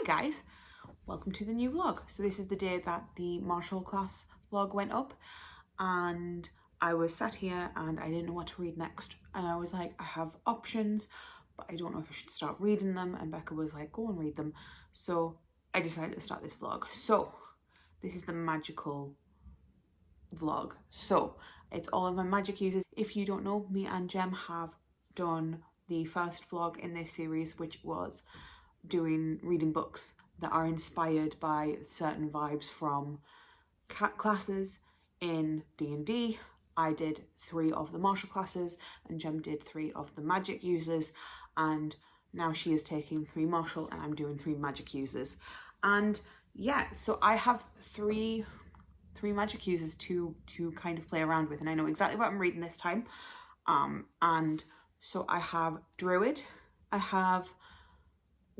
guys, welcome to the new vlog. So this is the day that the martial class vlog went up and I was sat here and I didn't know what to read next, and I was like, I have options but I don't know if I should start reading them, and Becca was like, go and read them. So I decided to start this vlog. So this is the magical vlog. So it's all of my magic uses. If you don't know, me and Jem have done the first vlog in this series, which was reading books that are inspired by certain vibes from classes in D&D. I did 3 of the martial classes and Jem did 3 of the magic users, and now she is taking 3 martial and I'm doing 3 magic users. And yeah, so I have three magic users to kind of play around with, and I know exactly what I'm reading this time. And so I have Druid, I have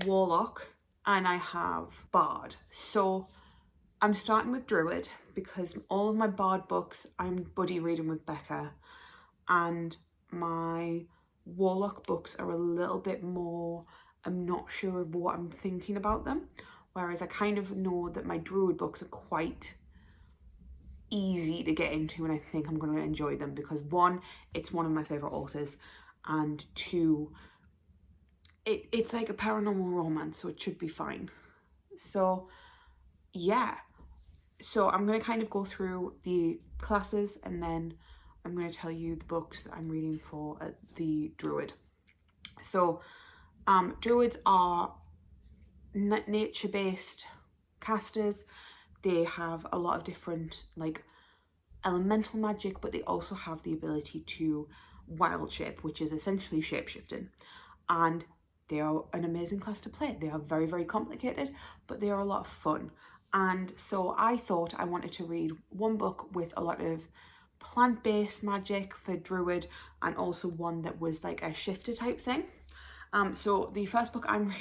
Warlock, and I have Bard. So I'm starting with Druid because all of my Bard books I'm buddy reading with Becca, and my Warlock books are a little bit more, I'm not sure of what I'm thinking about them, whereas I kind of know that my Druid books are quite easy to get into and I think I'm going to enjoy them because 1, it's one of my favourite authors, and 2, it's like a paranormal romance, so it should be fine. So yeah, so I'm going to kind of go through the classes and then I'm going to tell you the books that I'm reading for the Druid. So Druids are nature-based casters. They have a lot of different like elemental magic, but they also have the ability to wild shape, which is essentially shape-shifting. And they are an amazing class to play. They are very, very complicated, but they are a lot of fun. And so I thought I wanted to read one book with a lot of plant-based magic for Druid, and also one that was like a shifter type thing. So the first book that I'm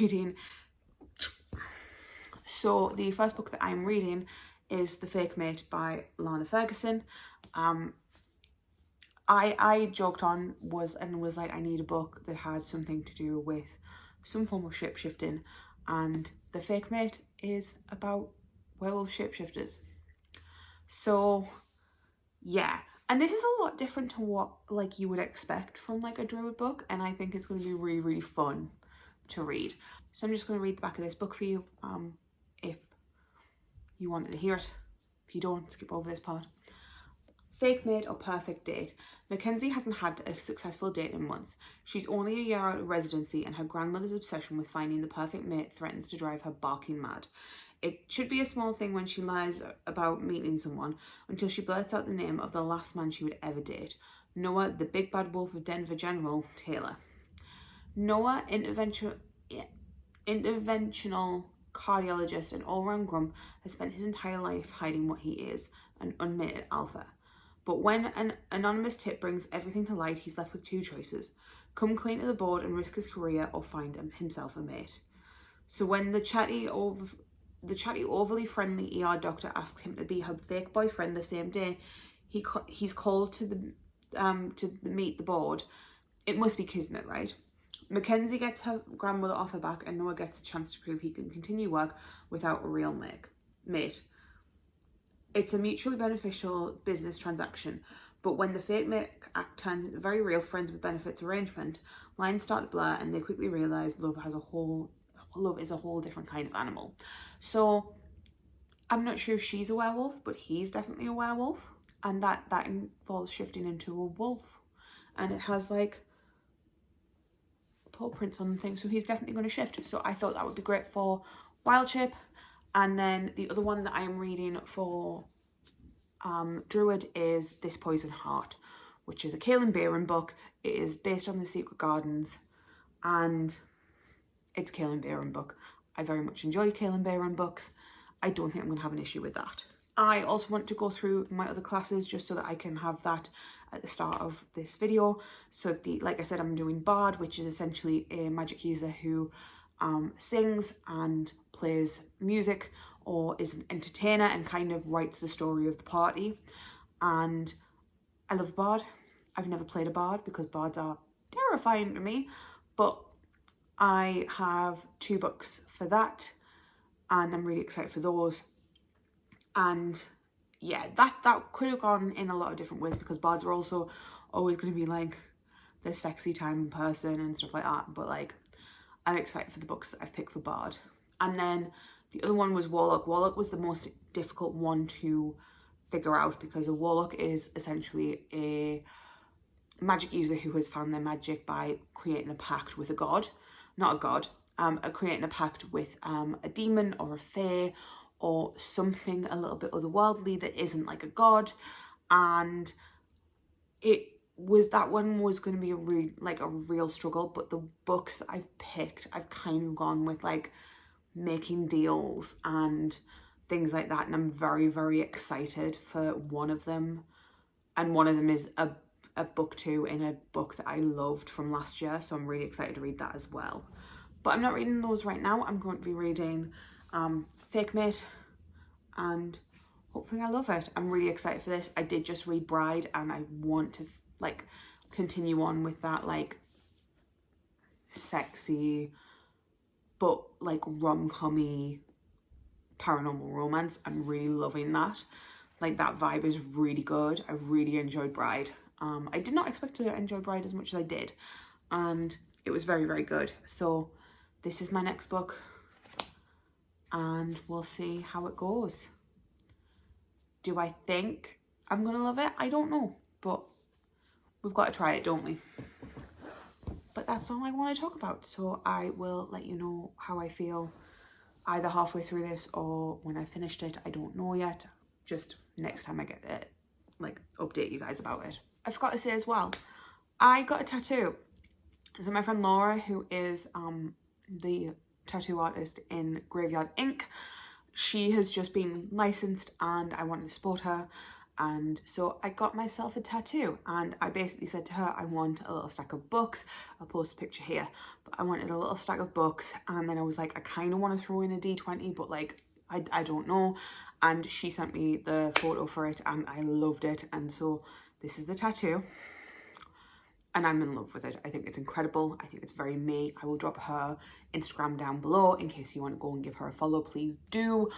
reading is The Fake Mate by Lana Ferguson. I joked on was like, I need a book that had something to do with some form of shape-shifting, and The Fake Mate is about werewolf shapeshifters. So yeah, and this is a lot different to what like you would expect from like a Druid book, and I think it's going to be really, really fun to read. So I'm just going to read the back of this book for you, if you wanted to hear it. If you don't, skip over this part. Fake mate or perfect date. Mackenzie hasn't had a successful date in months. She's only a year out of residency, and her grandmother's obsession with finding the perfect mate threatens to drive her barking mad. It should be a small thing when she lies about meeting someone, until she blurts out the name of the last man she would ever date. Noah, the big bad wolf of Denver General, Taylor. Noah, interventional cardiologist and all-round grump, has spent his entire life hiding what he is, an unmated alpha. But when an anonymous tip brings everything to light, he's left with 2 choices: come clean to the board and risk his career, or find himself a mate. So when the chatty, overly friendly ER doctor asks him to be her fake boyfriend the same day he's called to meet the board, it must be kismet, right? Mackenzie gets her grandmother off her back, and Noah gets a chance to prove he can continue work without a real mate. It's a mutually beneficial business transaction, but when the fake mate act turns into very real friends with benefits arrangement, lines start to blur, and they quickly realise love is a whole different kind of animal. So I'm not sure if she's a werewolf, but he's definitely a werewolf, and that involves shifting into a wolf, and it has like paw prints on things, so he's definitely going to shift. So I thought that would be great for wild shape. And then the other one that I am reading for Druid is This Poison Heart, which is a Kaelin Bayron book. It is based on The Secret Gardens, and it's a Kaelin Bayron book. I very much enjoy Kaelin Bayron books. I don't think I'm going to have an issue with that. I also want to go through my other classes just so that I can have that at the start of this video. So like I said, I'm doing Bard, which is essentially a magic user who sings and plays music, or is an entertainer and kind of writes the story of the party. And I love Bard. I've never played a Bard because Bards are terrifying to me, but I have 2 books for that. and I'm really excited for those. And yeah, that could have gone in a lot of different ways, because bards are also always going to be like the sexy time in person and stuff like that, but like I'm excited for the books that I've picked for bard. And then the other one was warlock. Warlock was the most difficult one to figure out, because a warlock is essentially a magic user who has found their magic by creating a pact with a god, not a god, creating a pact with a demon or a fae or something a little bit otherworldly that isn't like a god. And that one was going to be a real struggle, but the books that I've picked, I've kind of gone with like making deals and things like that, and I'm very, very excited for one of them. And one of them is a book 2 in a book that I loved from last year, so I'm really excited to read that as well. But I'm not reading those right now. I'm going to be reading Fake Mate, and hopefully I love it. I'm really excited for this. I did just read Bride, and I want to like continue on with that like sexy but like rom-com-y paranormal romance. I'm really loving that. Like that vibe is really good. I really enjoyed Bride. I did not expect to enjoy Bride as much as I did, and it was very, very good. So this is my next book, and we'll see how it goes. Do I think I'm gonna love it? I don't know, but we've got to try it, don't we? But that's all I want to talk about, so I will let you know how I feel either halfway through this or when I finished it. I don't know yet. Just next time I get it, like update you guys about it. I forgot to say as well, I got a tattoo. So my friend Laura, who is the tattoo artist in Graveyard Ink, she has just been licensed and I wanted to support her. And so I got myself a tattoo, and I basically said to her, I want a little stack of books. I'll post a picture here, but I wanted a little stack of books. And then I was like, I kind of want to throw in a D20, but like, I don't know. And she sent me the photo for it and I loved it. And so this is the tattoo, and I'm in love with it. I think it's incredible. I think it's very me. I will drop her Instagram down below in case you want to go and give her a follow. Please do.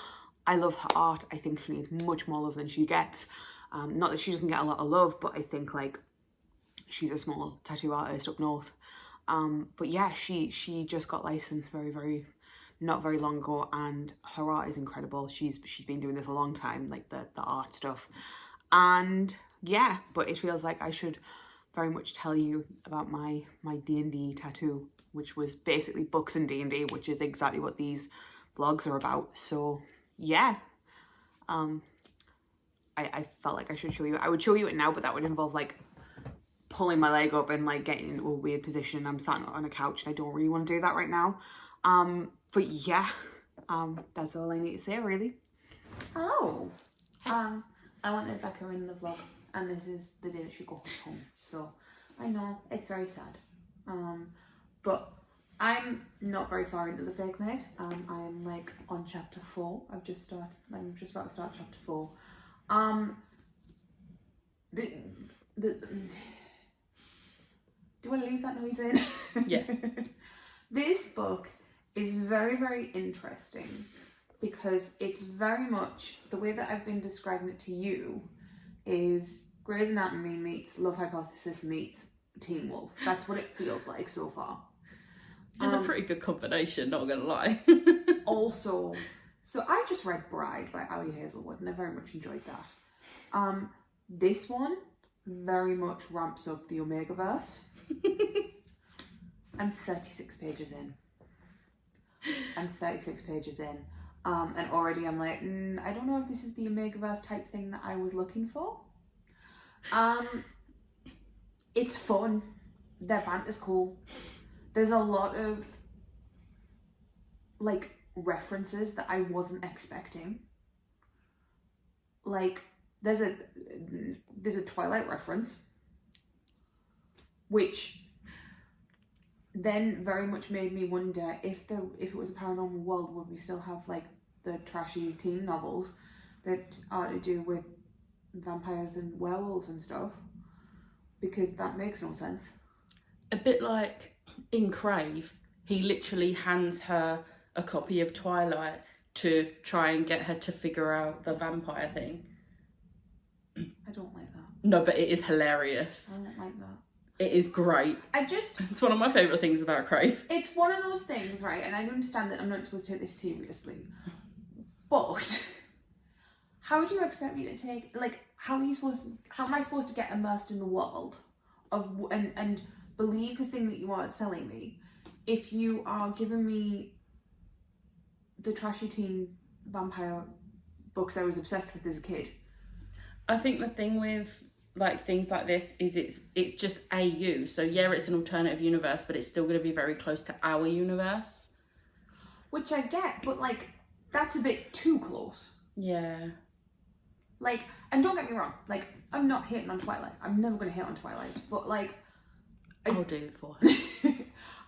I love her art. I think she needs much more love than she gets. Not that she doesn't get a lot of love, but I think like she's a small tattoo artist up north. But yeah, she just got licensed not very long ago, and her art is incredible. She's been doing this a long time, like the art stuff. And yeah, but it feels like I should very much tell you about my D&D tattoo, which was basically books and D&D, which is exactly what these vlogs are about. So yeah, I felt like I should show you. I would show you it now, but that would involve like pulling my leg up and like getting into a weird position. I'm sat on a couch and I don't really want to do that right now. But yeah, that's all I need to say really. Hello. I wanted Becca in the vlog, and this is the day that she goes home. So I know it's very sad. But I'm not very far into the Fake Mate. I am like on chapter 4. I'm just about to start chapter 4. Do I leave that noise in? Yeah. This book is very, very interesting because it's very much, the way that I've been describing it to you is Grey's Anatomy meets Love Hypothesis meets Teen Wolf. That's what it feels like so far. It's a pretty good combination, not gonna lie. Also, so I just read Bride by Ali Hazelwood and I very much enjoyed that. This one very much ramps up the Omegaverse. I'm 36 pages in. And already I'm like, I don't know if this is the Omegaverse type thing that I was looking for. It's fun. Their banter's cool. There's a lot of like references that I wasn't expecting. Like there's a Twilight reference, which then very much made me wonder if it was a paranormal world, would we still have like the trashy teen novels that are to do with vampires and werewolves and stuff? Because that makes no sense. A bit like in Crave, he literally hands her a copy of Twilight to try and get her to figure out the vampire thing. I don't like that. No, but it is hilarious. I don't like that. It is great. It's one of my favourite things about Crave. It's one of those things, right? And I understand that I'm not supposed to take this seriously. But how do you expect me to take, like, how am I supposed to get immersed in the world of and believe the thing that you are selling me if you are giving me the trashy teen vampire books I was obsessed with as a kid? I think the thing with like things like this is it's just AU. So yeah, it's an alternative universe, but it's still going to be very close to our universe. Which I get, but like that's a bit too close. Yeah. Like, and don't get me wrong, like I'm not hating on Twilight. I'm never going to hate on Twilight, but like I'll do it for her.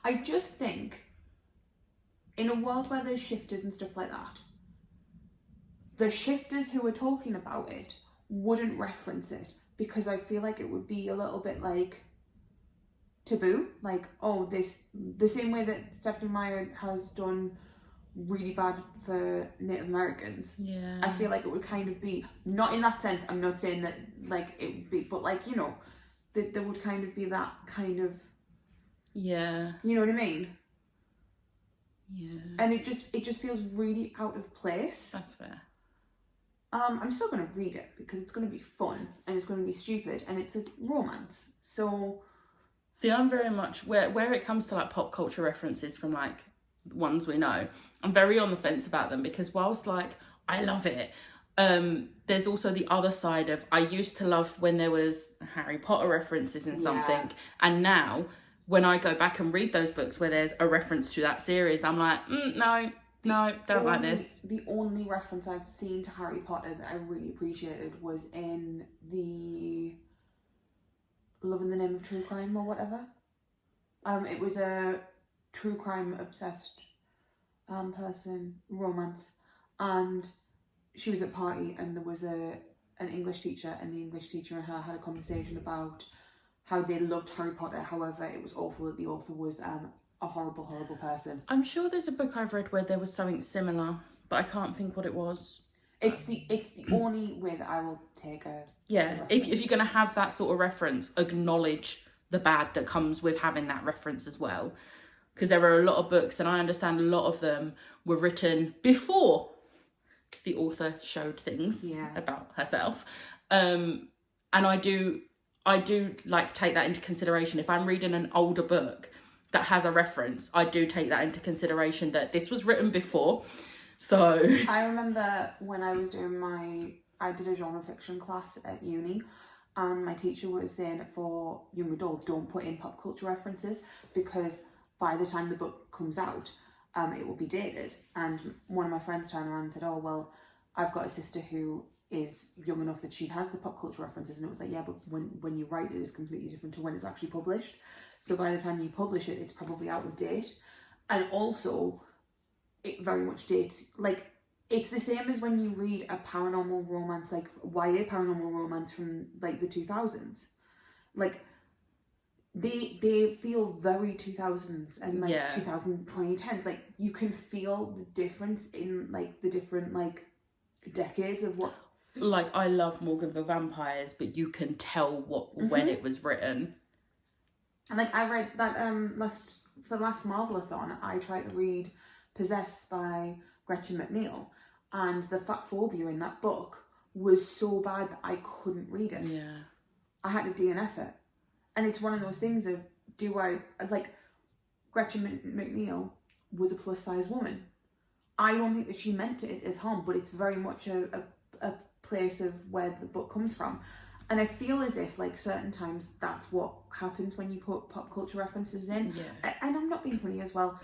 I just think in a world where there's shifters and stuff like that, the shifters who are talking about it wouldn't reference it because I feel like it would be a little bit like taboo. Like, oh, this, the same way that Stephanie Meyer has done really bad for Native Americans. Yeah. I feel like it would kind of be, not in that sense, I'm not saying that like it would be, but like, you know, that there would kind of be that kind of, yeah, you know what I mean? Yeah. And it just feels really out of place. That's fair. I'm still going to read it because it's going to be fun and it's going to be stupid and it's a romance. So, see, I'm very much where it comes to like pop culture references from like ones we know, I'm very on the fence about them because whilst like I love it, there's also the other side of I used to love when there was Harry Potter references in something, and now when I go back and read those books where there's a reference to that series, I'm like, no, don't like this. The only reference I've seen to Harry Potter that I really appreciated was in the Love in the Name of True Crime or whatever. It was a true crime obsessed person romance, and she was at a party and there was an English teacher, and the English teacher and her had a conversation about how they loved Harry Potter. However, it was awful that the author was a horrible person. I'm sure there's a book I've read where there was something similar, but I can't think what it was. It's the only way that I will take a if you're going to have that sort of reference, acknowledge the bad that comes with having that reference as well. Because there are a lot of books, and I understand a lot of them were written before the author showed things about herself. And I do like take that into consideration. If I'm reading an older book that has a reference, I do take that into consideration that this was written before. So I remember when I was doing I did a genre fiction class at uni, and my teacher was saying for young adults, don't put in pop culture references because by the time the book comes out, it will be dated. And one of my friends turned around and said, oh, well, I've got a sister who is young enough that she has the pop culture references. And it was like, yeah, but when you write it, it's completely different to when it's actually published. So by the time you publish it, it's probably out of date. And also, it very much dates, like, it's the same as when you read a paranormal romance, like YA paranormal romance from like the 2000s. Like, they feel very 2000s and like 2010s. Like, you can feel the difference in like the different like decades of what. Like, I love Morgan the Vampires, but you can tell when it was written. And like, I read that for the last Marvelathon, I tried to read Possessed by Gretchen McNeil, and the fat phobia in that book was so bad that I couldn't read it. Yeah, I had to DNF it. And it's one of those things of, Gretchen McNeil was a plus size woman. I don't think that she meant it as harm, but it's very much a place of where the book comes from. And I feel as if like certain times that's what happens when you put pop culture references in. Yeah. And I'm not being funny as well.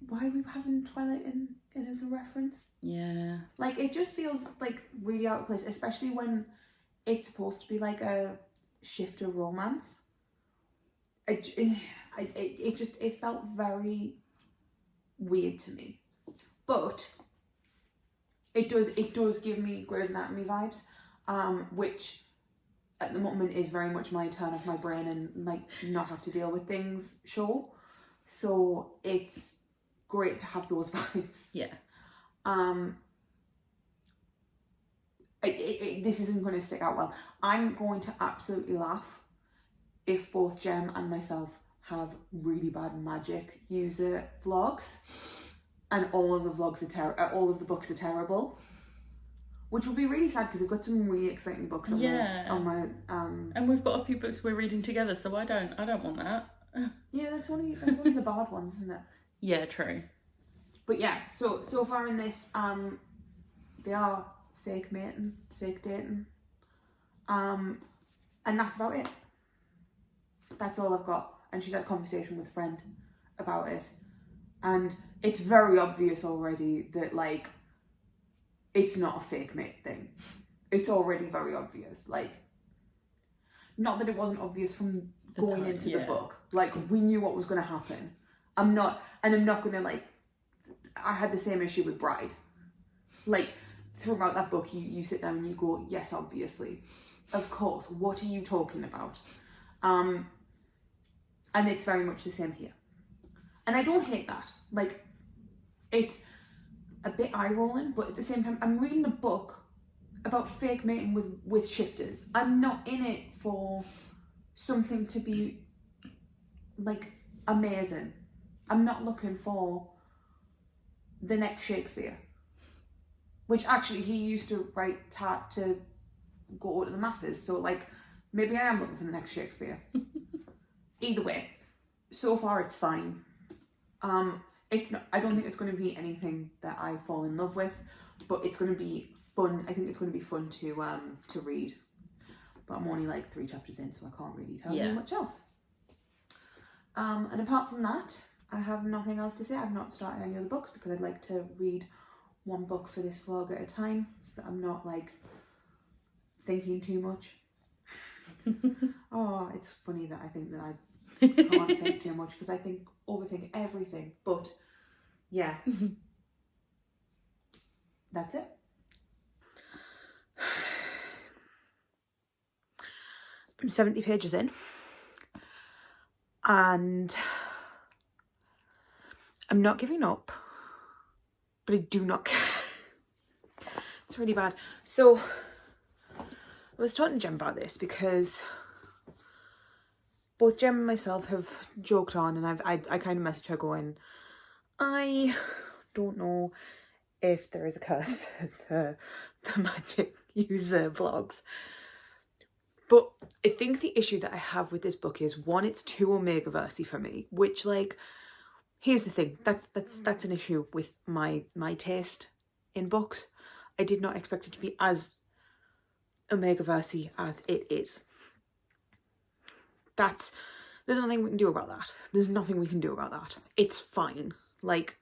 Why are we having Twilight in as a reference? Yeah. Like, it just feels like really out of place, especially when it's supposed to be like a shifter romance. It felt very weird to me, but it does give me Grey's Anatomy vibes, which at the moment is very much my turn off my brain and like not have to deal with things show. So it's great to have those vibes. Yeah. this isn't going to stick out well. I'm going to absolutely laugh if both Jem and myself have really bad magic user vlogs, and all of the vlogs are all of the books are terrible. Which will be really sad because I've got some really exciting books on my and we've got a few books we're reading together, so I don't want that. Yeah, that's only the bad ones, isn't it? Yeah, true. But yeah, so far in this, they are fake mating, fake dating. And that's about it. That's all I've got. And she's had a conversation with a friend about it. And it's very obvious already that, like, it's not a fake mate thing. It's already very obvious. Like, not that it wasn't obvious from going into the book. Like, we knew what was going to happen. I'm not going to, like, I had the same issue with Bride. Like, throughout that book, you sit down and you go, yes, obviously. Of course. What are you talking about? And it's very much the same here. And I don't hate that. Like, it's a bit eye-rolling, but at the same time, I'm reading a book about fake mating with shifters. I'm not in it for something to be, like, amazing. I'm not looking for the next Shakespeare. Which actually he used to write to go to the masses. So, like, maybe I am looking for the next Shakespeare. Either way, so far it's fine. It's not. I don't think it's going to be anything that I fall in love with, but it's going to be fun. I think it's going to be fun to read. But I'm only like 3 chapters in, so I can't really tell you much else. And apart from that, I have nothing else to say. I've not started any other books because I'd like to read one book for this vlog at a time, so that I'm not, like, thinking too much. Oh, it's funny that I think that I can't think too much because I overthink everything. But yeah, that's it. I'm 70 pages in, and I'm not giving up, but I do not care. It's really bad. So I was talking to Jem about this because both Jem and myself have joked on, and I kind of messaged her going, I don't know if there is a curse for the magic user vlogs. But I think the issue that I have with this book is, one, it's too Omega-versey for me, which, like, here's the thing, that's an issue with my taste in books. I did not expect it to be as Omega-versey as it is. There's nothing we can do about that. There's nothing we can do about that. It's fine. Like,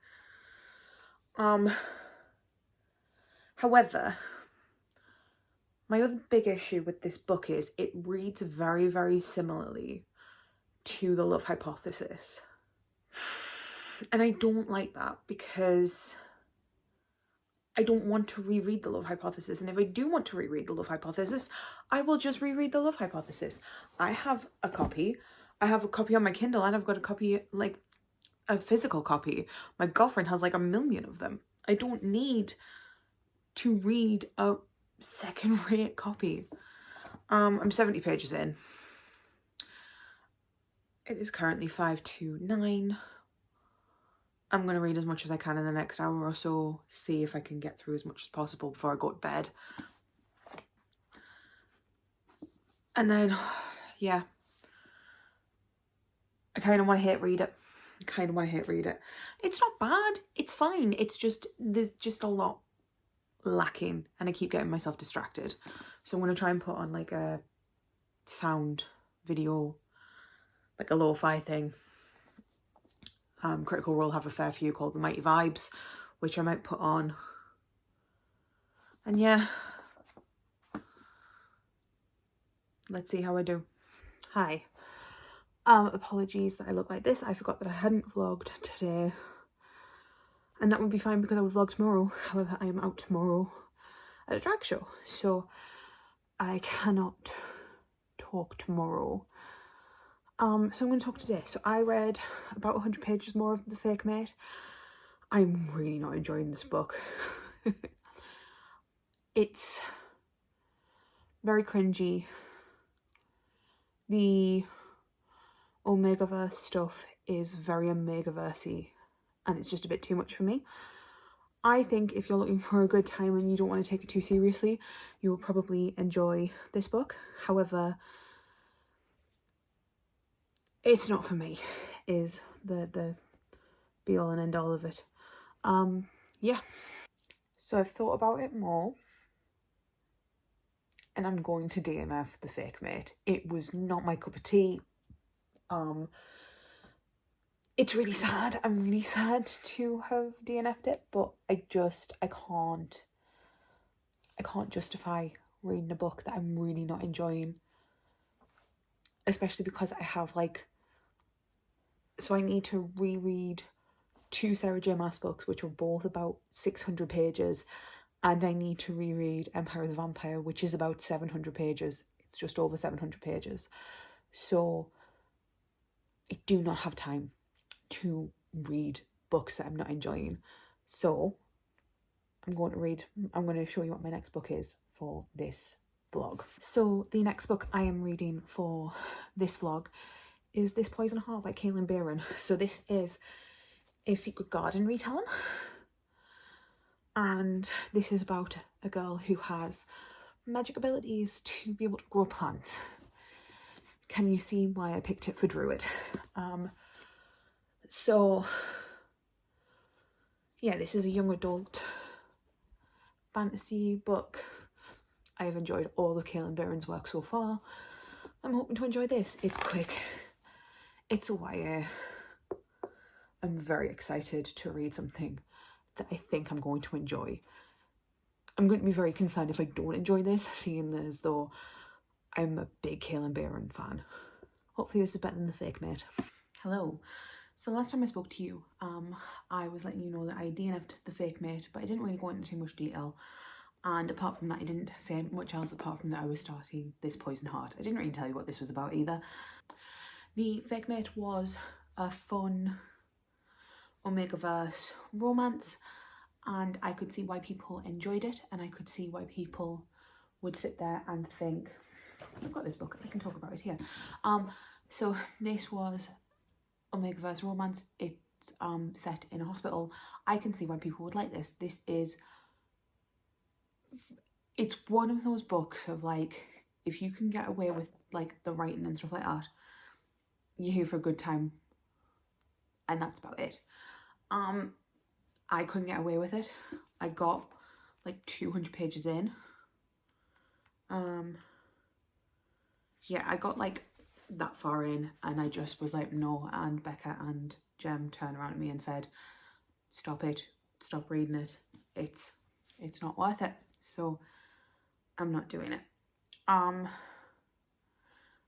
however, my other big issue with this book is it reads very, very similarly to The Love Hypothesis. And I don't like that because I don't want to reread The Love Hypothesis. And if I do want to reread The Love Hypothesis, I will just reread The Love Hypothesis. I have a copy. I have a copy on my Kindle, and I've got a copy, like, a physical copy. My girlfriend has like 1 million of them. I don't need to read a second-rate copy. I'm 70 pages in. It is currently 5 to 9. I'm going to read as much as I can in the next hour or so, see if I can get through as much as possible before I go to bed. And then, yeah, I kind of want to hate read it. It's not bad. It's fine. It's just, there's just a lot lacking, and I keep getting myself distracted. So I'm going to try and put on, like, a sound video, like a lo-fi thing. Critical Role have a fair few called The Mighty Vibes, which I might put on. And yeah, let's see how I do. Hi. Apologies that I look like this. I forgot that I hadn't vlogged today. And that would be fine because I would vlog tomorrow. However, I am out tomorrow at a drag show, so I cannot talk tomorrow. So I'm going to talk today. So I read about 100 pages more of The Fake Mate. I'm really not enjoying this book. It's very cringy. The Omegaverse stuff is very Omegaverse-y, and it's just a bit too much for me. I think if you're looking for a good time and you don't want to take it too seriously, you will probably enjoy this book. However, it's not for me, is the be all and end all of it. Yeah. So I've thought about it more, and I'm going to DNF The Fake Mate. It was not my cup of tea. It's really sad. I'm really sad to have DNF'd it, but I can't justify reading a book that I'm really not enjoying. Especially because I have so I need to reread 2 Sarah J Maas books, which were both about 600 pages, and I need to reread Empire of the Vampire, which is about 700 pages. It's just over 700 pages. So I do not have time to read books that I'm not enjoying. So I'm going to show you what my next book is for this vlog. So the next book I am reading for this vlog is This Poison Heart by Kaylin Barron. So this is a Secret Garden retelling, and this is about a girl who has magic abilities to be able to grow plants. Can you see why I picked it for Druid? So yeah, this is a young adult fantasy book. I have enjoyed all of Kaylin Barron's work so far. I'm hoping to enjoy this. It's quick. It's a YA. I'm very excited to read something that I think I'm going to enjoy. I'm going to be very concerned if I don't enjoy this, seeing as though I'm a big Kaylin Barron fan. Hopefully this is better than The Fake Mate. Hello. So last time I spoke to you, I was letting you know that I DNF'd The Fake Mate, but I didn't really go into too much detail. And apart from that, I didn't say much else apart from that I was starting This Poison Heart. I didn't really tell you what this was about either. The Fake Mate was a fun Omegaverse romance, and I could see why people enjoyed it, and I could see why people would sit there and think, I've got this book, I can talk about it here. So this was Omegaverse romance. It's set in a hospital. I can see why people would like this. It's one of those books of if you can get away with the writing and stuff like that, you're here for a good time, and that's about it. I couldn't get away with it. I got 200 pages in. Yeah, I got that far in, and I just was like, no. And Becca and Jem turned around at me and said, stop it, stop reading it. It's not worth it. So I'm not doing it.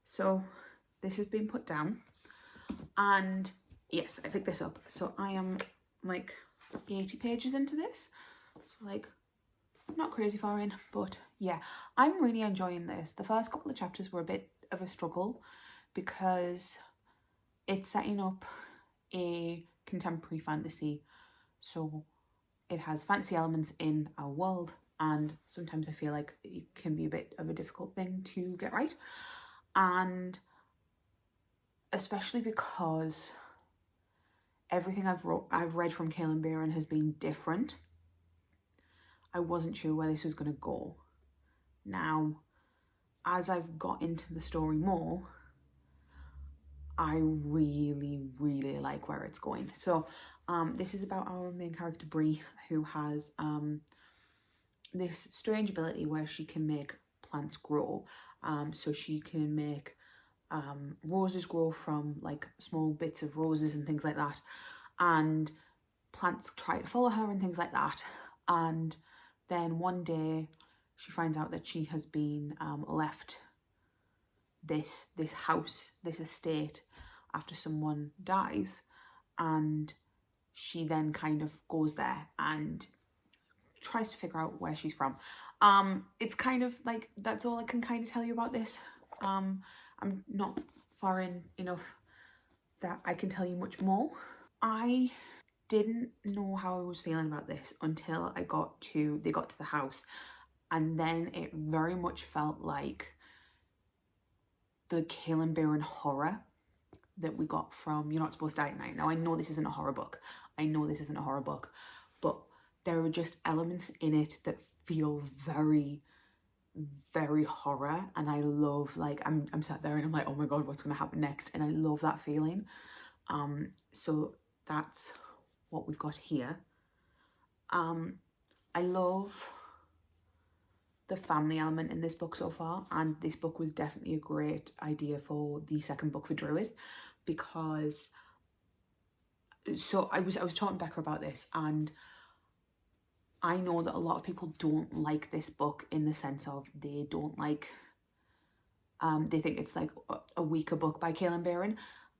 So this has been put down, and yes, I picked this up. So I am 80 pages into this, so not crazy far in, but yeah, I'm really enjoying this. The first couple of chapters were a bit of a struggle because it's setting up a contemporary fantasy, so it has fantasy elements in our world, and sometimes I feel like it can be a bit of a difficult thing to get right, and especially because everything I've read from Kaylin Barron has been different. I wasn't sure where this was going to go. Now, as I've got into the story more, I really, really like where it's going. So this is about our main character, Bree, who has this strange ability where she can make plants grow. So she can make roses grow from small bits of roses and things like that. And plants try to follow her and things like that. And then one day she finds out that she has been left this house, this estate, after someone dies, and she then kind of goes there and tries to figure out where she's from. It's kind of that's all I can kind of tell you about this. I'm not far in enough that I can tell you much more. I didn't know how I was feeling about this until they got to the house, And then it very much felt like the Kaelin Barron horror that we got from You're Not Supposed to Die Tonight. Now, I know this isn't a horror book. But there are just elements in it that feel very, very horror. And I love, like, I'm sat there and I'm like, oh my God, what's going to happen next? And I love that feeling. So that's what we've got here. I love the family element in this book so far, and this book was definitely a great idea for the second book for Druid, because so I was talking to Becca about this, and I know that a lot of people don't like this book in the sense of they don't like they think it's like a weaker book by Kaelin Barron,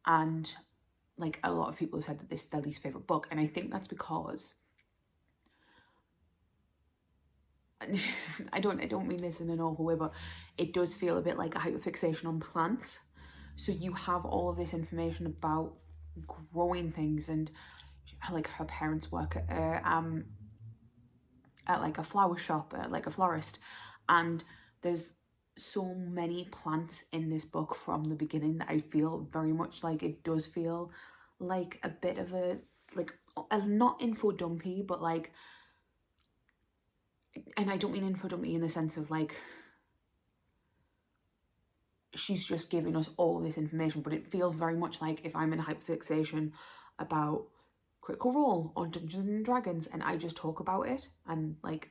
and like a lot of people have said that this is their least favorite book, and I think that's because I don't mean this in an awful way, but it does feel a bit like a hyperfixation on plants. So you have all of this information about growing things, and like her parents work at like a flower shop, like a florist, and there's so many plants in this book from the beginning that I feel very much like it does feel like a bit of a not info dumpy, but like, and I don't mean info dumpy in the sense of like she's just giving us all of this information, but it feels very much like if I'm in a hyperfixation about Critical Role or Dungeons and Dragons and I just talk about it and like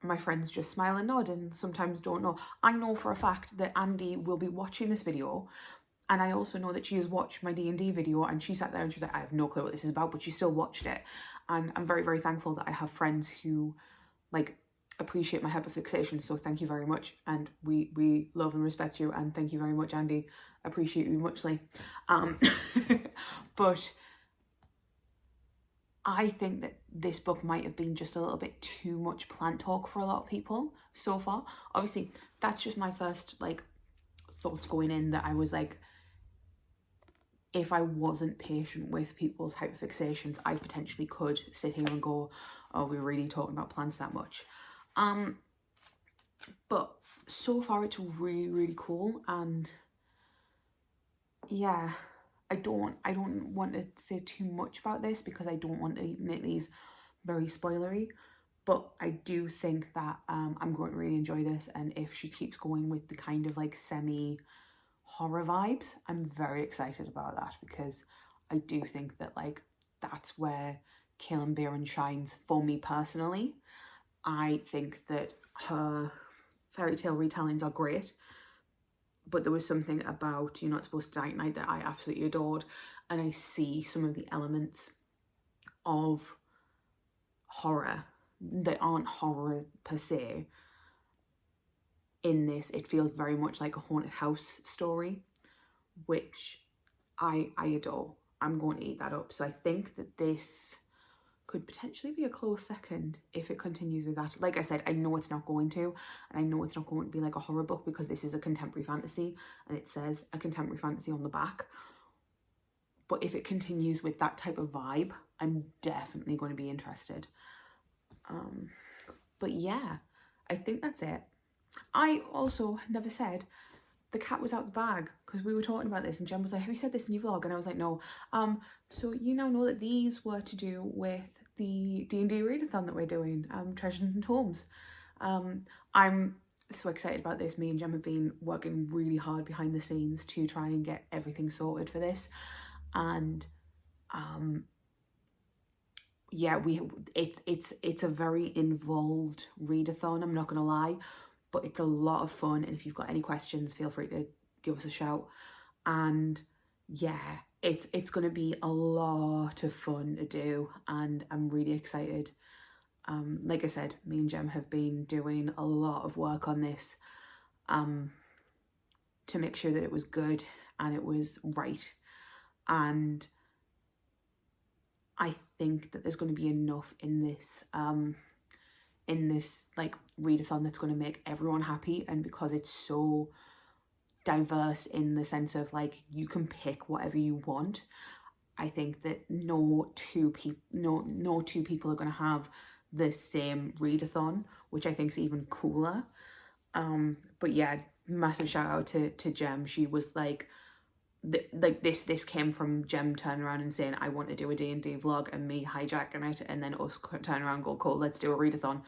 my friends just smile and nod and sometimes don't know. I know for a fact that Andy will be watching this video, and I also know that she has watched my D&D video and she sat there and she was like, I have no clue what this is about, but she still watched it. And I'm very, very thankful that I have friends who like appreciate my hyperfixation, so thank you very much, and we love and respect you, and thank you very much, Andy. Appreciate you muchly. But I think that this book might have been just a little bit too much plant talk for a lot of people so far. Obviously, that's just my first like thoughts going in, that I was like, if I wasn't patient with people's hyperfixations, I potentially could sit here and go, oh, we're really talking about plants that much. But so far it's really, really cool, and yeah, I don't want to say too much about this because I don't want to make these very spoilery, but I do think that I'm going to really enjoy this, and if she keeps going with the kind of like semi horror vibes, I'm very excited about that, because I do think that like that's where Kaelin Barron shines for me personally. I think that her fairy tale retellings are great, but there was something about You're Not Supposed to Die Tonight that I absolutely adored, and I see some of the elements of horror that aren't horror per se in this. It feels very much like a haunted house story, which I adore. I'm going to eat that up. So I think that this could potentially be a close second if it continues with that. Like I said, I know it's not going to, and I know it's not going to be like a horror book because this is a contemporary fantasy and it says a contemporary fantasy on the back. But if it continues with that type of vibe, I'm definitely going to be interested. But yeah, I think that's it. I also never said the cat was out the bag, because we were talking about this and Jen was like, have you said this in your vlog? And I was like, no. So you now know that these were to do with the D&D readathon that we're doing, Treasures and Tomes. I'm so excited about this. Me and Jem have been working really hard behind the scenes to try and get everything sorted for this, and yeah, it's a very involved readathon, I'm not gonna lie, but it's a lot of fun, and if you've got any questions, feel free to give us a shout. And yeah, it's going to be a lot of fun to do, and I'm really excited. Like I said, me and Jem have been doing a lot of work on this to make sure that it was good and it was right, and I think that there's going to be enough in this like readathon that's going to make everyone happy. And because it's so diverse in the sense of like you can pick whatever you want, I think that no two people are going to have the same readathon, which I think is even cooler. But yeah, massive shout out to Jem. She was like, this came from Jem turning around and saying, I want to do a D&D vlog, and me hijacking it, and then us turn around and go, cool, let's do a readathon.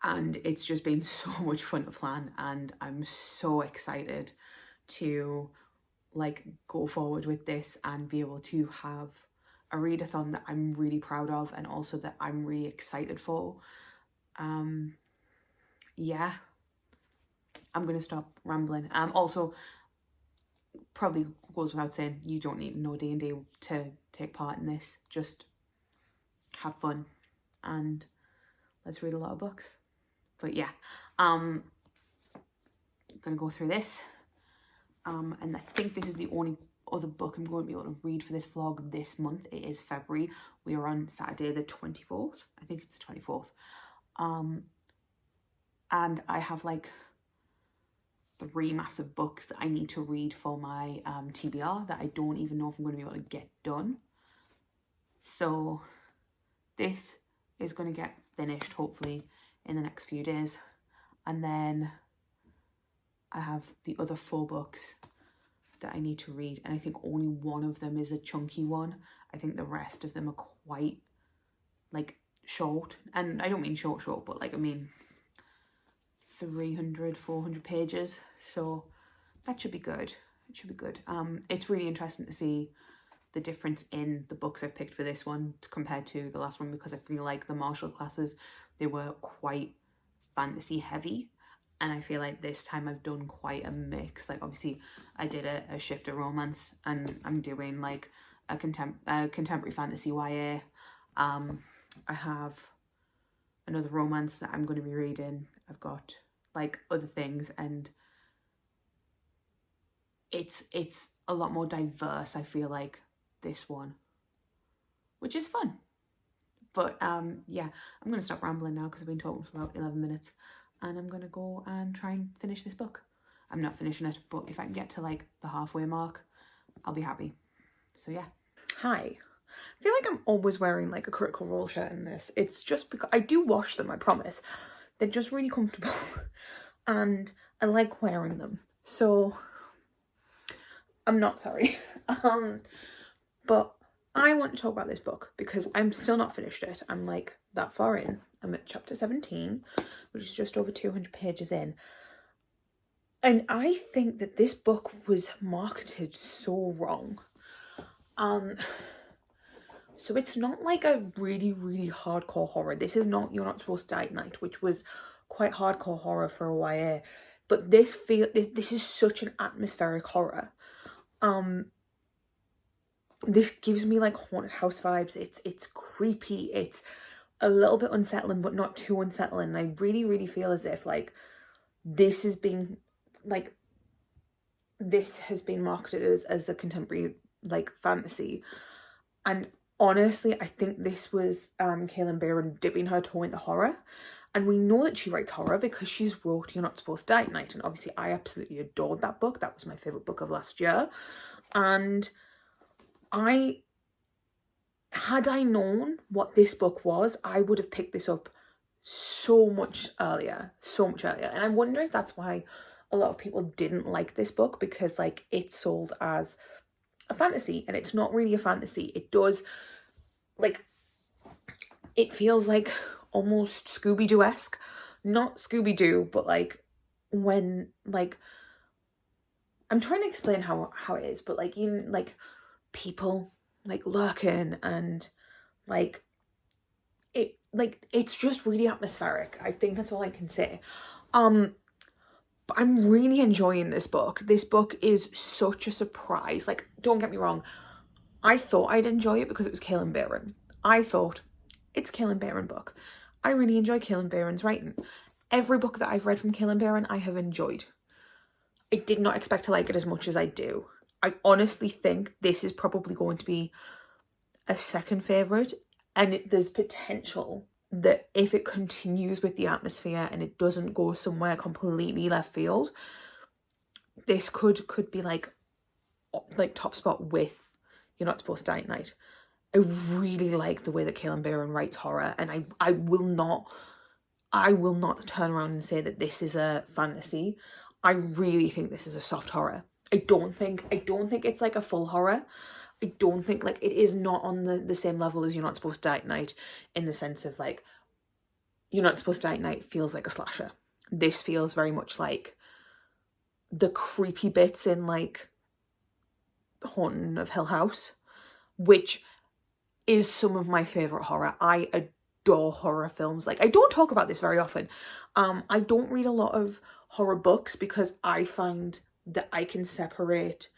And it's just been so much fun to plan, and I'm so excited to like go forward with this and be able to have a readathon that I'm really proud of, and also that I'm really excited for. Yeah, I'm gonna stop rambling. Also, probably goes without saying, you don't need to know D&D to take part in this. Just have fun and let's read a lot of books. But yeah, I'm gonna go through this, and I think this is the only other book I'm going to be able to read for this vlog this month. It is February. We are on Saturday the 24th. I think it's the 24th. And I have like 3 massive books that I need to read for my TBR that I don't even know if I'm going to be able to get done. So this is going to get finished hopefully in the next few days, and then I have the other 4 books that I need to read, and I think only one of them is a chunky one. I think the rest of them are quite like short, and I don't mean short, but like I mean 300-400 pages, so that should be good. It should be good. It's really interesting to see the difference in the books I've picked for this one compared to the last one, because I feel like the martial classes, they were quite fantasy heavy, and I feel like this time I've done quite a mix. Like obviously I did a shifter romance, and I'm doing like a contemporary fantasy YA. I have another romance that I'm going to be reading. I've got like other things, and it's a lot more diverse, I feel like, this one, which is fun. But yeah, I'm going to stop rambling now because I've been talking for about 11 minutes, and I'm going to go and try and finish this book. I'm not finishing it, but if I can get to like the halfway mark, I'll be happy. So yeah. Hi. I feel like I'm always wearing like a Critical Role shirt in this. It's just because I do wash them, I promise. They're just really comfortable and I like wearing them. So I'm not sorry. But I want to talk about this book because I'm still not finished it. I'm like that far in. I'm at chapter 17, which is just over 200 pages in. And I think that this book was marketed so wrong. So it's not like a really, really hardcore horror. This is not You're Not Supposed to Die at Night, which was quite hardcore horror for a YA. But this is such an atmospheric horror. This gives me like haunted house vibes. It's creepy. It's a little bit unsettling, but not too unsettling. I really, really feel as if like this has been marketed as a contemporary like fantasy. And honestly, I think this was Kaylin Bayron dipping her toe into horror. And we know that she writes horror because she's wrote You're Not Supposed to Die at Night. And obviously I absolutely adored that book. That was my favourite book of last year. And had I known what this book was, I would have picked this up so much earlier. And I wonder if that's why a lot of people didn't like this book, because like it's sold as a fantasy, and it's not really a fantasy. It does, like, it feels like almost Scooby-Doo-esque. Not Scooby-Doo, but like when, like, I'm trying to explain how it is, but like, you like people like lurking, and like it's just really atmospheric. I think that's all I can say. But I'm really enjoying this book. This book is such a surprise. Like, don't get me wrong, I thought I'd enjoy it because it was Kaylin Bayron. I thought, it's a Kaylin Bayron book. I really enjoy Kaylin Bayron's writing. Every book that I've read from Kaylin Bayron, I have enjoyed. I did not expect to like it as much as I do. I honestly think this is probably going to be a second favourite, and there's potential that if it continues with the atmosphere and it doesn't go somewhere completely left field, this could be like top spot with You're Not Supposed to Die at Night. I really like the way that Kaylin Barron writes horror, and I will not turn around and say that this is a fantasy. I really think this is a soft horror. I don't think it's like a full horror. I don't think, like, it is not on the same level as You're Not Supposed to Die at Night, in the sense of, like, You're Not Supposed to Die at Night feels like a slasher. This feels very much like the creepy bits in, like, Haunting of Hill House, which is some of my favourite horror. I adore horror films. Like, I don't talk about this very often. I don't read a lot of horror books because I find that I can separate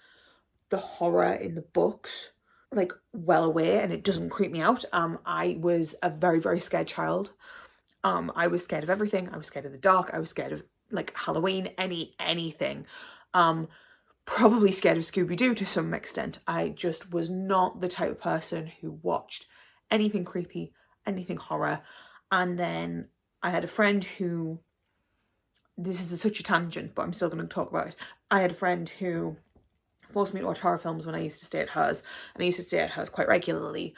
the horror in the books, like, well away, and it doesn't creep me out. I was a very, very scared child. I was scared of everything. I was scared of the dark. I was scared of, like, Halloween, anything. Probably scared of Scooby-Doo to some extent. I just was not the type of person who watched anything creepy, anything horror. And then I had a friend who, this is such a tangent, but I'm still going to talk about it. I had a friend who forced me to watch horror films when I used to stay at hers, and I used to stay at hers quite regularly.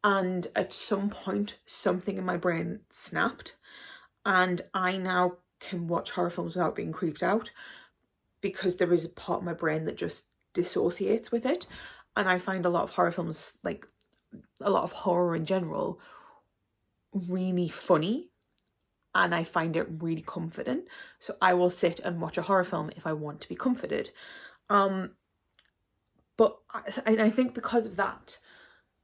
And at some point, something in my brain snapped, and I now can watch horror films without being creeped out, because there is a part of my brain that just dissociates with it. And I find a lot of horror films, like a lot of horror in general, really funny, and I find it really comforting. So I will sit and watch a horror film if I want to be comforted. But I think because of that,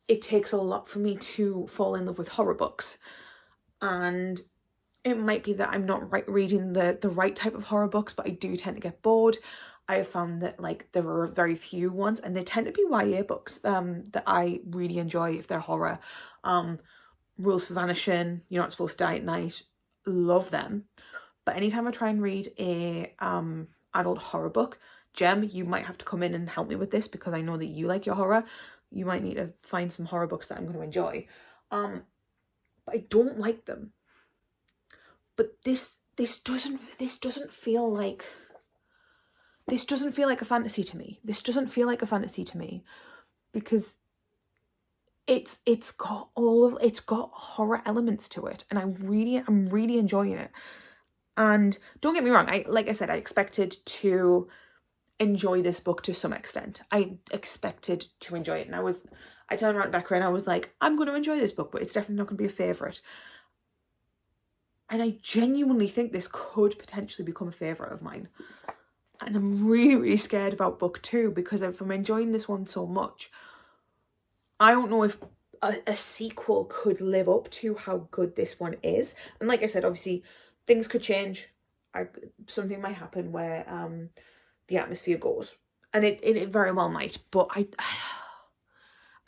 it takes a lot for me to fall in love with horror books. And it might be that I'm not reading the right type of horror books, but I do tend to get bored. I have found that, like, there are very few ones, and they tend to be YA books that I really enjoy if they're horror. Rules for Vanishing, You're Not Supposed to Die at Night, love them. But anytime I try and read a adult horror book, Jem, you might have to come in and help me with this, because I know that you like your horror. You might need to find some horror books that I'm going to enjoy. But I don't like them. But this doesn't feel like a fantasy to me. This doesn't feel like a fantasy to me, because it's got horror elements to it, and I'm really enjoying it. And don't get me wrong, like I said, I expected to enjoy this book to some extent. I expected to enjoy it, and I turned around to Becca and I was like, I'm going to enjoy this book, but it's definitely not going to be a favourite. And I genuinely think this could potentially become a favourite of mine. And I'm really, really scared about book 2, because if I'm enjoying this one so much, I don't know if a sequel could live up to how good this one is. And like I said, obviously, things could change. Something might happen where the atmosphere goes. And it very well might. But I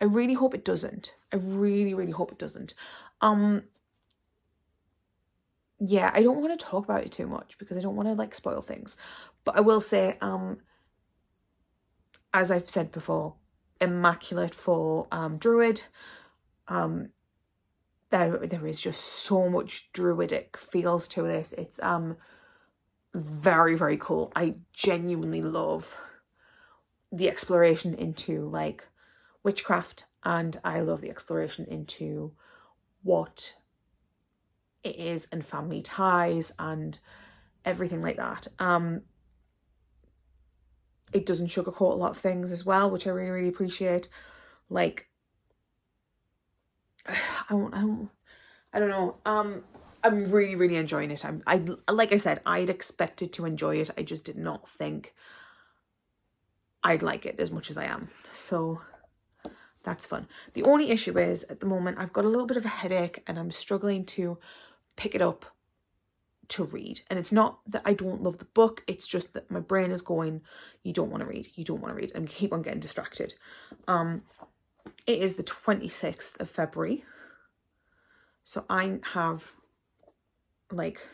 really hope it doesn't. I really, really hope it doesn't. Yeah, I don't want to talk about it too much, because I don't want to, like, spoil things. But I will say, as I've said before, immaculate for Druid. There is just so much druidic feels to this. It's very, very cool. I genuinely love the exploration into, like, witchcraft, and I love the exploration into what it is and family ties and everything like that. It doesn't sugarcoat a lot of things as well, which I really, really appreciate. Like, I don't know. I'm really, really enjoying it. Like I said, I'd expected to enjoy it. I just did not think I'd like it as much as I am. So that's fun. The only issue is, at the moment, I've got a little bit of a headache and I'm struggling to pick it up to read. And it's not that I don't love the book, it's just that my brain is going, you don't want to read, and keep on getting distracted. It is the 26th of February. So I have, like,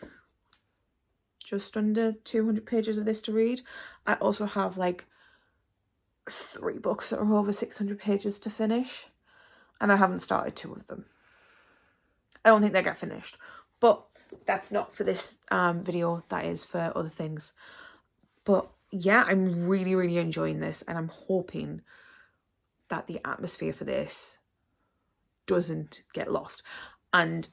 just under 200 pages of this to read. I also have, like, 3 books that are over 600 pages to finish. And I haven't started 2 of them. I don't think they get finished. But that's not for this video. That is for other things. But yeah, I'm really, really enjoying this. And I'm hoping that the atmosphere for this doesn't get lost. And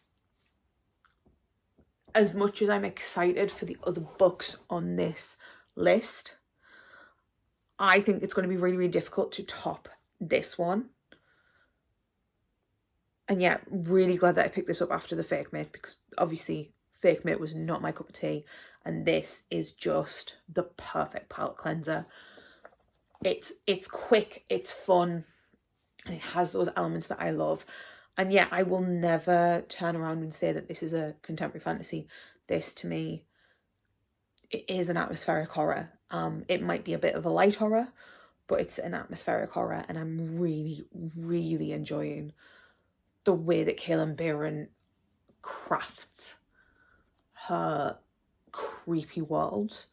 as much as I'm excited for the other books on this list, I think it's going to be really, really difficult to top this one. And yeah, really glad that I picked this up after the Fake Mate, because obviously Fake Mate was not my cup of tea, and this is just the perfect palate cleanser. It's quick, it's fun, and it has those elements that I love. And yeah, I will never turn around and say that this is a contemporary fantasy. This, to me, it is an atmospheric horror. It might be a bit of a light horror, but it's an atmospheric horror, and I'm really, really enjoying the way that Kaylin Barron crafts her creepy world.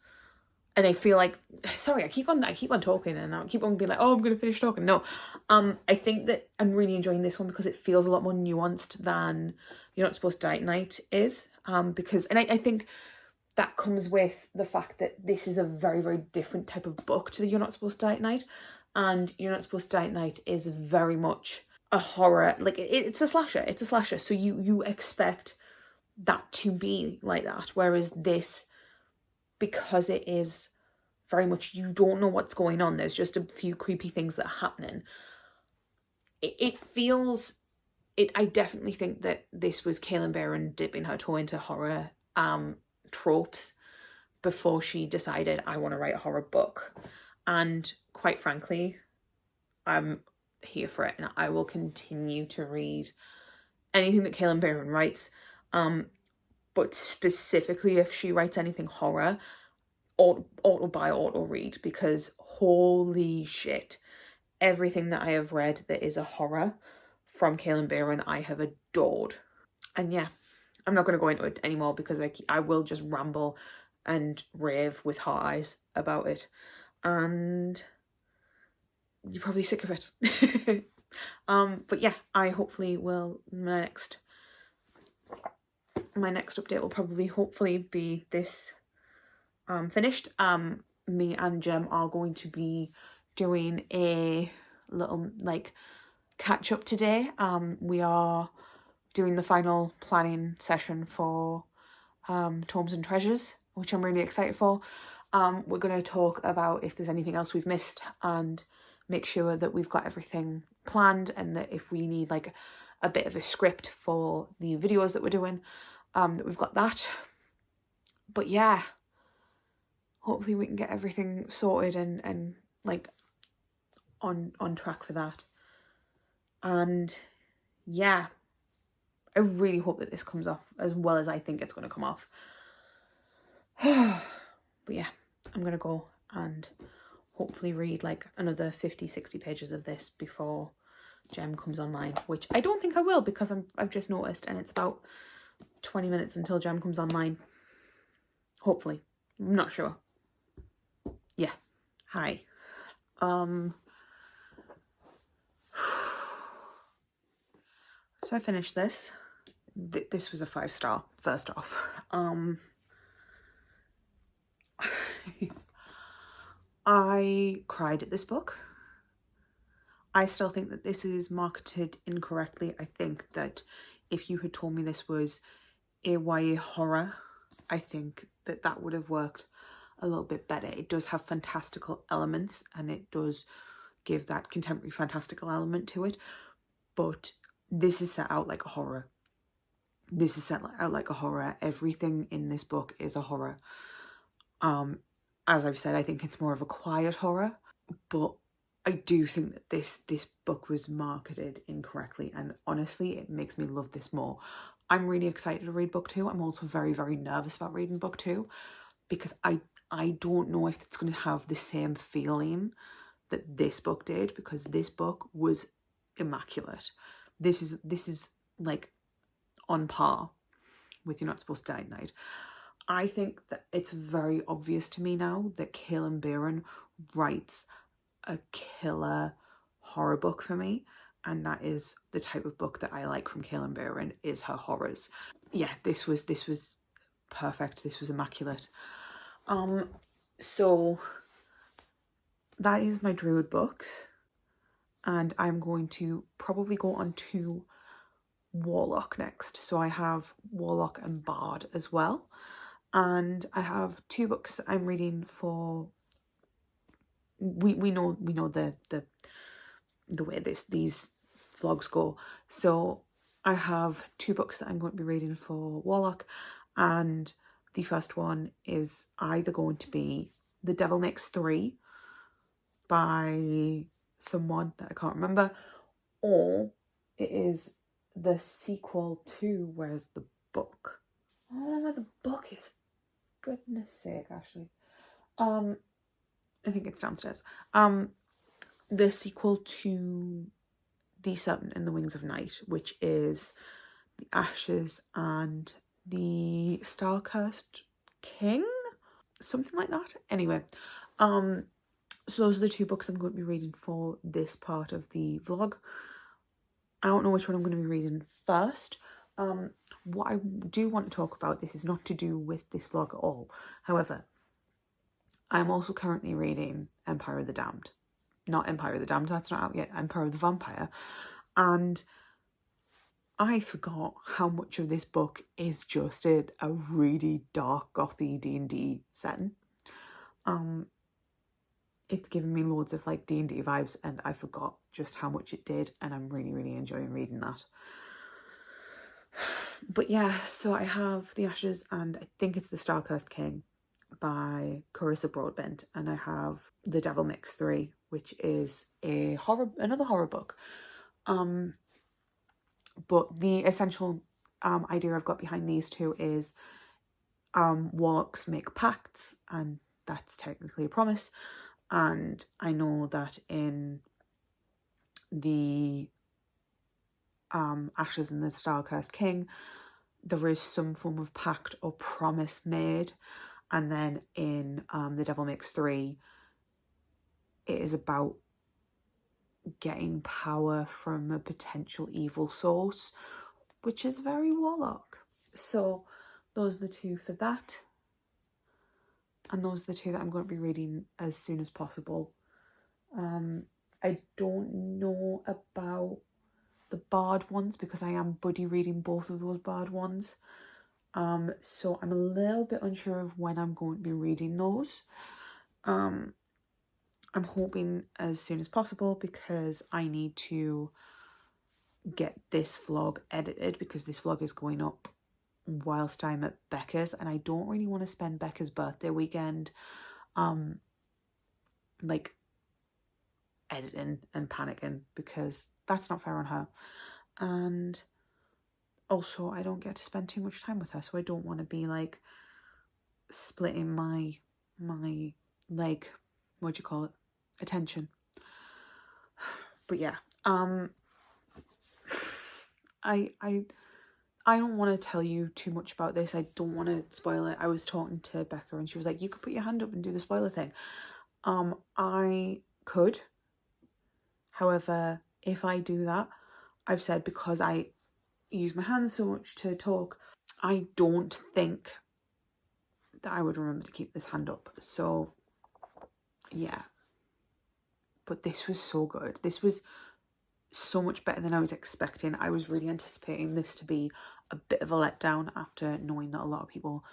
And I feel like, sorry, I keep on talking, and I keep on being like, oh, I'm gonna finish talking. No, I think that I'm really enjoying this one because it feels a lot more nuanced than You're Not Supposed to Die at Night is. Because, and I think that comes with the fact that this is a very, very different type of book to the You're Not Supposed to Die at Night, and You're Not Supposed to Die at Night is very much a horror. Like it's a slasher. It's a slasher. So you expect that to be like that, whereas this, because it is very much, you don't know what's going on, there's just a few creepy things that are happening, it feels it. I definitely think that this was Kaylin Barron dipping her toe into horror tropes before she decided, I want to write a horror book. And quite frankly, I'm here for it, and I will continue to read anything that Kaylin Barron writes. But specifically, if she writes anything horror, auto buy, auto read, because holy shit, everything that I have read that is a horror from Kaylin Barron, I have adored. And yeah, I'm not going to go into it anymore because I will just ramble and rave with hot eyes about it, and you're probably sick of it. But yeah, I hopefully will, my next update will probably hopefully be this finished. Me and Jem are going to be doing a little like catch up today. We are doing the final planning session for Tomes and Treasures, which I'm really excited for. We're going to talk about if there's anything else we've missed and make sure that we've got everything planned, and that if we need like a bit of a script for the videos that we're doing, that we've got that. But yeah, hopefully we can get everything sorted and like on track for that. And yeah, I really hope that this comes off as well as I think it's going to come off. But yeah, I'm going to go and hopefully read like another 50-60 pages of this before Jem comes online, which I don't think I will, because I've just noticed, and it's about 20 minutes until Jem comes online. Hopefully. I'm not sure. Yeah. Hi. So I finished this. This was a 5-star, first off. I cried at this book. I still think that this is marketed incorrectly. I think that if you had told me this was a YA horror, I think that that would have worked a little bit better. It does have fantastical elements, and it does give that contemporary fantastical element to it, but this is set out like a horror. This is set out like a horror. Everything in this book is a horror. As I've said, I think it's more of a quiet horror, but I do think that this book was marketed incorrectly, and honestly, it makes me love this more. I'm really excited to read book 2. I'm also very, very nervous about reading book 2 because I don't know if it's going to have the same feeling that this book did, because this book was immaculate. This is like on par with You're Not Supposed to Die at Night. I think that it's very obvious to me now that Kaylin Barron writes a killer horror book for me, and that is the type of book that I like from Kaylin Barron, is her horrors. Yeah, this was perfect. This was immaculate. So that is my Druid books, and I'm going to probably go on to Warlock next. So I have Warlock and Bard as well. And I have 2 books that I'm reading for. We know the way these vlogs go. So I have 2 books that I'm going to be reading for Warlock, and the first one is either going to be The Devil Makes 3 by someone that I can't remember, or it is the sequel to Where's the Book? I don't know where the book is. Goodness sake, Ashley. I think it's downstairs. The sequel to The Serpent and the Wings of Night, which is The Ashes and the Star-Cursed King? Something like that. Anyway, so those are the 2 books I'm going to be reading for this part of the vlog. I don't know which one I'm going to be reading first. What I do want to talk about, this is not to do with this vlog at all. However, I'm also currently reading Empire of the Damned. Not Empire of the Damned, that's not out yet. Empire of the Vampire. And I forgot how much of this book is just a really dark, gothy D&D setting. It's given me loads of like D&D vibes, and I forgot just how much it did, and I'm really, really enjoying reading that. But yeah, so I have The Ashes and I think it's The Star-Cursed King by Carissa Broadbent, and I have The Devil Makes 3, which is another horror book. But the essential idea I've got behind these 2 is warlocks make pacts, and that's technically a promise. And I know that in the Ashes and the Star-Cursed King, there is some form of pact or promise made. And then in The Devil Makes 3, it is about getting power from a potential evil source, which is very warlock. So those are the 2 for that. And those are the 2 that I'm going to be reading as soon as possible. I don't know about the Bard ones because I am buddy reading both of those Bard ones. So I'm a little bit unsure of when I'm going to be reading those. I'm hoping as soon as possible because I need to get this vlog edited, because this vlog is going up whilst I'm at Becca's, and I don't really want to spend Becca's birthday weekend like editing and panicking, because that's not fair on her. And also I don't get to spend too much time with her, so I don't want to be like splitting my like, what do you call it, attention. But yeah, I don't want to tell you too much about this. I don't want to spoil it. I was talking to Becca and she was like, you could put your hand up and do the spoiler thing. I could. However, if I do that, I've said, because I use my hands so much to talk, I don't think that I would remember to keep this hand up. So yeah. But this was so good. This was so much better than I was expecting. I was really anticipating this to be a bit of a letdown after knowing that a lot of people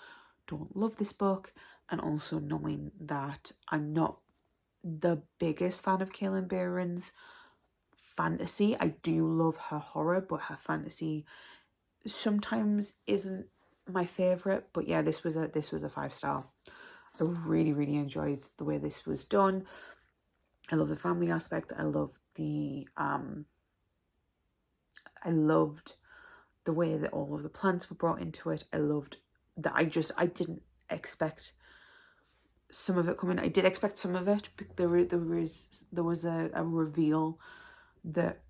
don't love this book, and also knowing that I'm not the biggest fan of Kaylin Barron's fantasy. I do love her horror, but her fantasy sometimes isn't my favourite. But yeah, this was a 5-star. I really, really enjoyed the way this was done. I love the family aspect. I love the I loved the way that all of the plants were brought into it. I loved that I didn't expect some of it coming. I did expect some of it, but there was a reveal that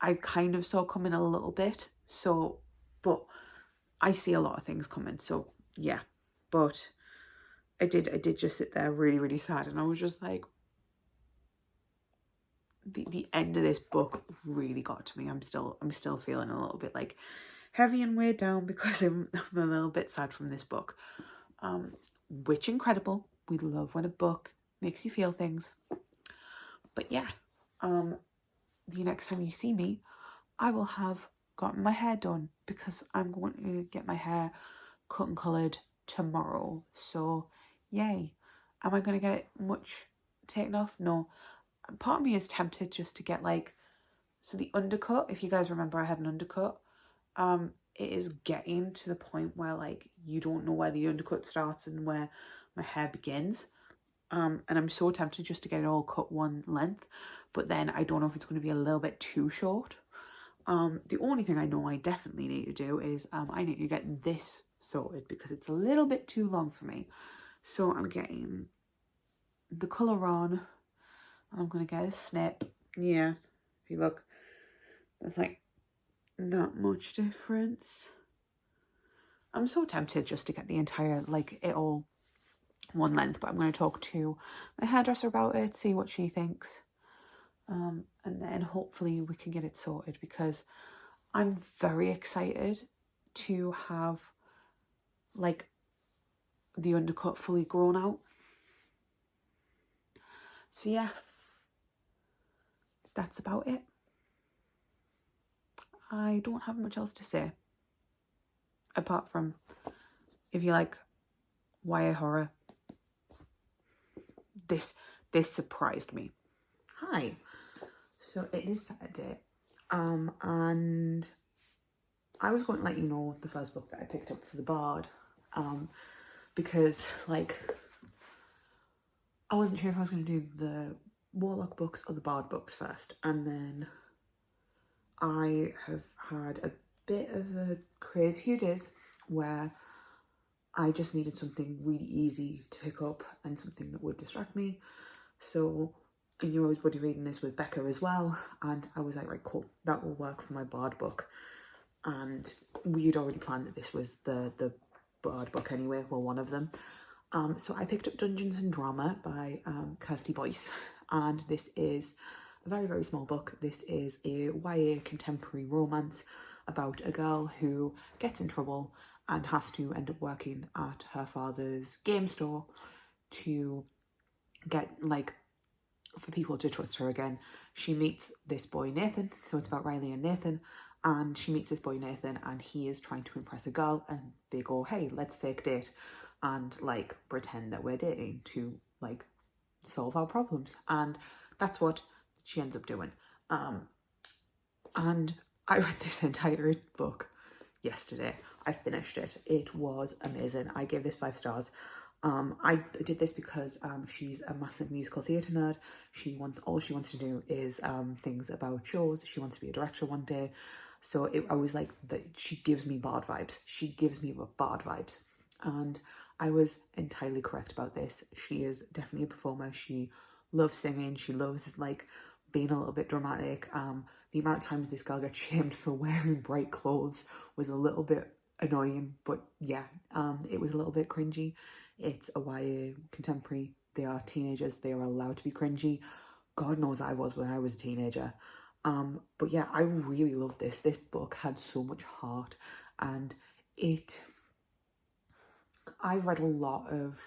I kind of saw coming a little bit. So, but I see a lot of things coming. So yeah, but I did just sit there really, really sad, and I was just like, the end of this book really got to me. I'm still feeling a little bit like heavy and weighed down because I'm a little bit sad from this book. Which incredible. We love when a book makes you feel things. But yeah, the next time you see me, I will have gotten my hair done because I'm going to get my hair cut and coloured tomorrow. So, yay. Am I going to get it much taken off? No. Part of me is tempted just to get like, so the undercut, if you guys remember, I had an undercut. It is getting to the point where like you don't know where the undercut starts and where my hair begins. And I'm so tempted just to get it all cut one length, but then I don't know if it's going to be a little bit too short. The only thing I know I definitely need to do is I need to get this sorted because it's a little bit too long for me. So I'm getting the colour on, and I'm going to get a snip. Yeah, if you look, there's like not much difference. I'm so tempted just to get the entire, like, it all one length, but I'm going to talk to my hairdresser about it, see what she thinks, and then hopefully we can get it sorted because I'm very excited to have like the undercut fully grown out. So yeah, that's about it. I don't have much else to say apart from if you like YA horror, this surprised me. Hi. So it is Saturday, and I was going to let you know the first book that I picked up for the Bard, because like I wasn't sure if I was going to do the Warlock books or the Bard books first, and then I have had a bit of a crazy few days where I just needed something really easy to pick up and something that would distract me. So I knew I was buddy reading this with Becca as well, and I was like, right, cool, that will work for my Bard book. And we had already planned that this was the Bard book anyway, well, one of them. So I picked up Dungeons and Drama by Kirsty Boyce, and this is a very, very small book. This is a YA contemporary romance about a girl who gets in trouble and has to end up working at her father's game store to get, like, for people to trust her again. She meets this boy Nathan, so it's about Riley and Nathan, and she meets this boy Nathan and he is trying to impress a girl, and they go, hey, let's fake date and like pretend that we're dating to like solve our problems, and that's what she ends up doing. And I read this entire book yesterday. I finished it. It was amazing. I gave this 5 stars. I did this because she's a massive musical theatre nerd. All she wants to do is things about shows. She wants to be a director one day. So I was like, she gives me Bard vibes. She gives me Bard vibes. And I was entirely correct about this. She is definitely a performer. She loves singing. She loves like being a little bit dramatic. The amount of times this girl gets shamed for wearing bright clothes was a little bit annoying, but yeah, it was a little bit cringy. It's a YA contemporary. They are teenagers. They are allowed to be cringy. God knows I was when I was a teenager. But yeah, I really love this. This book had so much heart, and I've read a lot of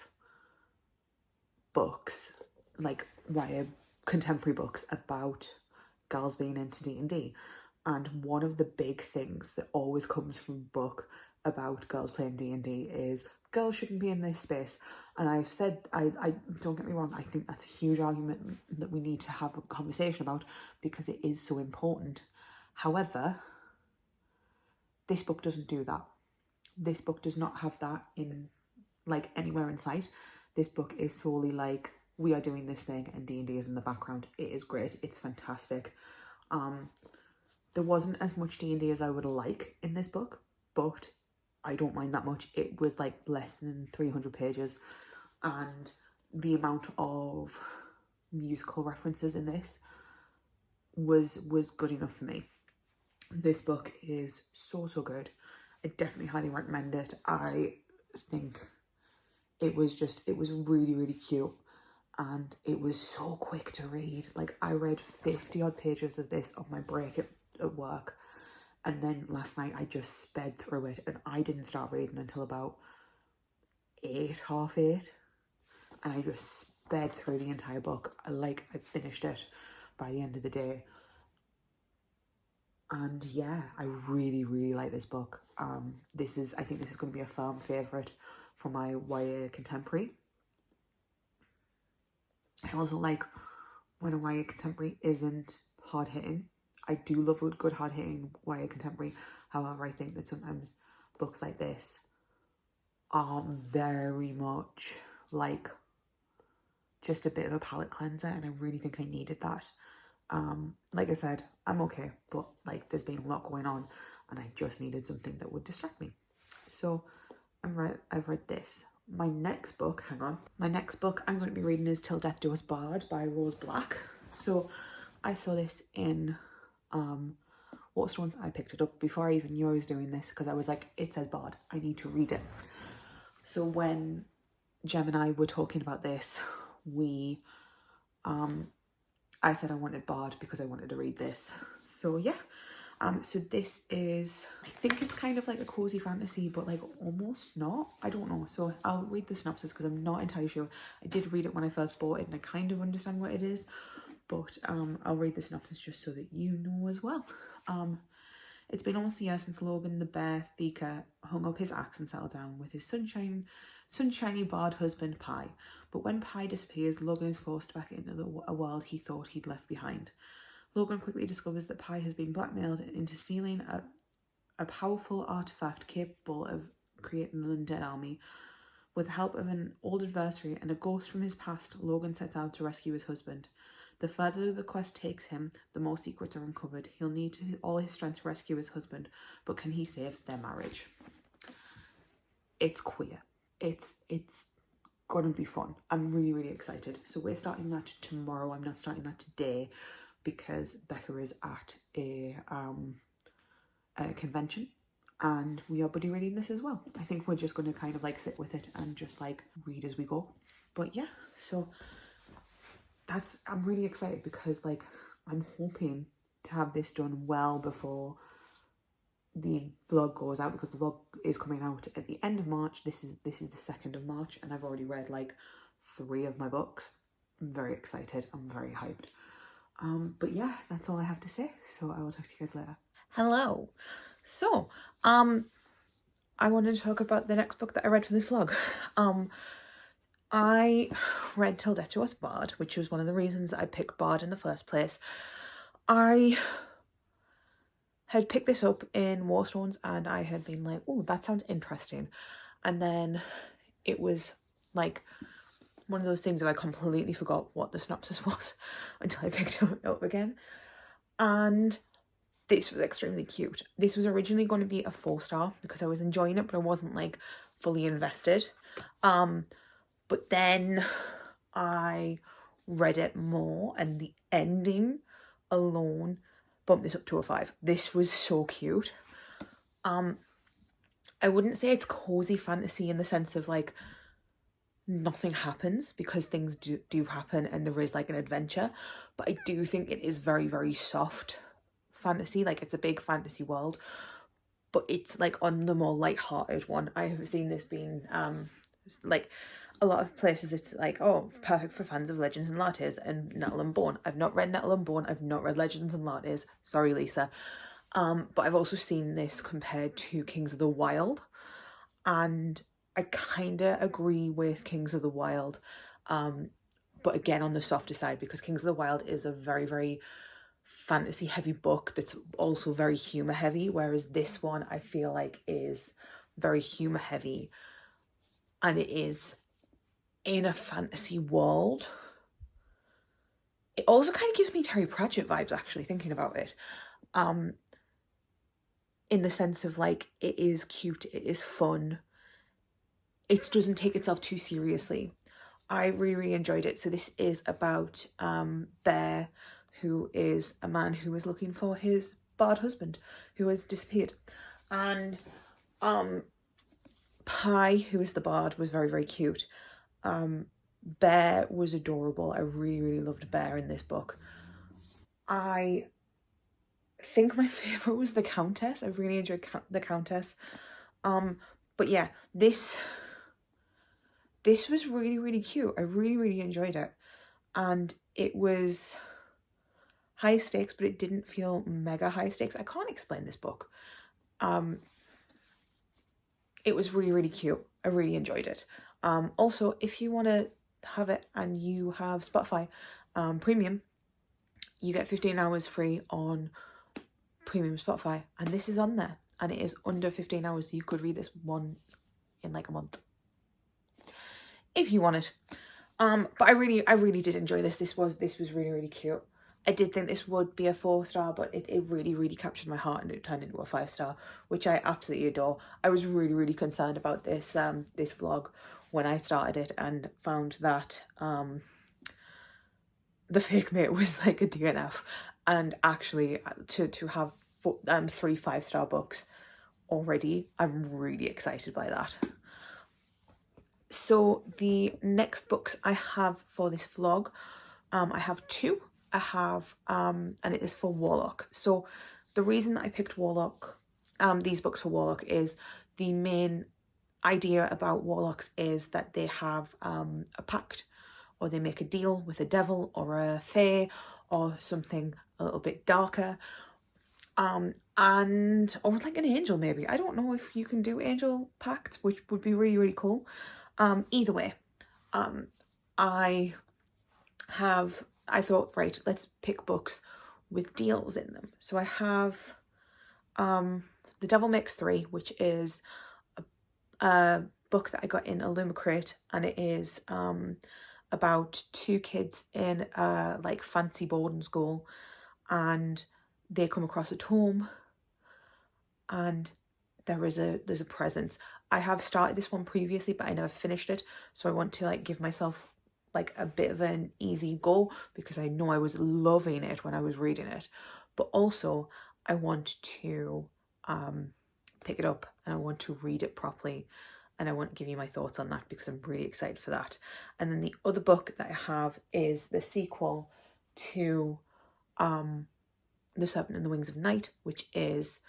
books, like YA contemporary books about girls being into D&D, and one of the big things that always comes from a book about girls playing D&D is girls shouldn't be in this space. And I've said, I don't get me wrong, I think that's a huge argument that we need to have a conversation about because it is so important. However, this book doesn't do that. This book does not have that in like anywhere in sight. This book is solely like, we are doing this thing and D&D is in the background. It is great. It's fantastic. There wasn't as much D&D as I would like in this book, but I don't mind that much. It was like less than 300 pages, and the amount of musical references in this was good enough for me. This book is so good. I definitely highly recommend it. I think it was really cute, and it was so quick to read. Like, I read 50 odd pages of this on my break at work, and then last night I just sped through it, and I didn't start reading until about 8:30, and I just sped through the entire book. I finished it by the end of the day. And yeah, I really like this book. I think this is going to be a firm favourite for my YA contemporary. I also like when a YA contemporary isn't hard hitting. I do love a good hard hitting YA contemporary. However, I think that sometimes books like this are very much like just a bit of a palate cleanser, and I really think I needed that. Like I said, I'm okay, but like there's been a lot going on, and I just needed something that would distract me. So I've read this. My next book I'm going to be reading is Till Death Do Us Part by Rose Black. So I saw this in Waterstones. I picked it up before I even knew I was doing this because I was like, it says Bard, I need to read it. So when Gem and I were talking about this, I said I wanted Bard because I wanted to read this. So yeah. So this is, I think it's kind of like a cozy fantasy, but like almost not. I don't know. So I'll read the synopsis because I'm not entirely sure. I did read it when I first bought it and I kind of understand what it is, but I'll read the synopsis just so that you know as well. It's been almost a year since Logan the Bear Thika hung up his axe and settled down with his sunshiny bard husband Pi. But when Pi disappears, Logan is forced back into a world he thought he'd left behind. Logan quickly discovers that Pi has been blackmailed into stealing a powerful artifact capable of creating an undead army. With the help of an old adversary and a ghost from his past, Logan sets out to rescue his husband. The further the quest takes him, the more secrets are uncovered. He'll need all his strength to rescue his husband, but can he save their marriage? It's queer. It's gonna be fun. I'm really excited. So we're starting that tomorrow. I'm not starting that today because Becca is at a convention and we are buddy reading this as well. I think we're just going to kind of like sit with it and just like read as we go. But yeah, so I'm really excited because like I'm hoping to have this done well before the vlog goes out, because the vlog is coming out at the end of March. This is the 2nd of March and I've already read like 3 of my books. I'm very excited. I'm very hyped. But yeah, that's all I have to say. So I will talk to you guys later. Hello. So, I wanted to talk about the next book that I read for this vlog. I read Till Death Do Us Part, which was one of the reasons that I picked Bard in the first place. I had picked this up in Waterstones and I had been like, oh, that sounds interesting. And then it was like one of those things that I completely forgot what the synopsis was until I picked it up again. And this was extremely cute. This was originally going to be a 4-star because I was enjoying it, but I wasn't like fully invested. But then I read it more and the ending alone bumped this up to a 5. This was so cute. I wouldn't say it's cozy fantasy in the sense of like nothing happens, because things do happen and there is like an adventure, but I do think it is very soft fantasy. Like it's a big fantasy world, but it's like on the more light-hearted one. I have seen this being like a lot of places it's like, oh, perfect for fans of Legends and Lattes and Nettle and Bone. I've not read Nettle and Bone, I've not read Legends and Lattes, sorry Lisa. But I've also seen this compared to Kings of the Wild, and I kind of agree with Kings of the Wild, but again on the softer side, because Kings of the Wild is a very fantasy heavy book that's also very humor heavy, whereas this one I feel like is very humor heavy and it is in a fantasy world. It also kind of gives me Terry Pratchett vibes, actually, thinking about it, in the sense of like it is cute, it is fun, it doesn't take itself too seriously. I really enjoyed it. So this is about Bear, who is a man who is looking for his bard husband who has disappeared, and Pi, who is the bard, was very cute. Bear was adorable. I really loved Bear in this book. I think my favorite was the Countess. I really enjoyed the Countess. But yeah, this was really cute. I really enjoyed it, and it was high stakes, but it didn't feel mega high stakes. I can't explain this book. It was really, really cute. I really enjoyed it. Also, if you want to have it and you have Spotify Premium, you get 15 hours free on Premium Spotify, and this is on there, and it is under 15 hours, so you could read this one in like a month if you want it. But I really did enjoy this. This was really, really cute. I did think this would be a 4-star, but it really, really captured my heart and it turned into a 5-star, which I absolutely adore. I was really, really concerned about this this vlog when I started it and found that the fake mate was like a DNF, and actually to have 3 5-star books already, I'm really excited by that. So the next books I have for this vlog, I have 2. I have and it is for Warlock. So the reason that I picked Warlock, these books for Warlock, is the main idea about Warlocks is that they have a pact, or they make a deal with a devil or a fae or something a little bit darker, and or like an angel maybe. I don't know if you can do angel pacts, which would be really, really cool. Either way, I thought, right, let's pick books with deals in them. So I have The Devil Makes 3, which is a book that I got in a Luma crate, and it is about 2 kids in a like fancy boarding school, and they come across a tome, and there's a presence. I have started this one previously, but I never finished it, so I want to like give myself like a bit of an easy go, because I know I was loving it when I was reading it, but also I want to pick it up and I want to read it properly, and I want to give you my thoughts on that because I'm really excited for that. And then the other book that I have is the sequel to The Serpent and the Wings of Night, which is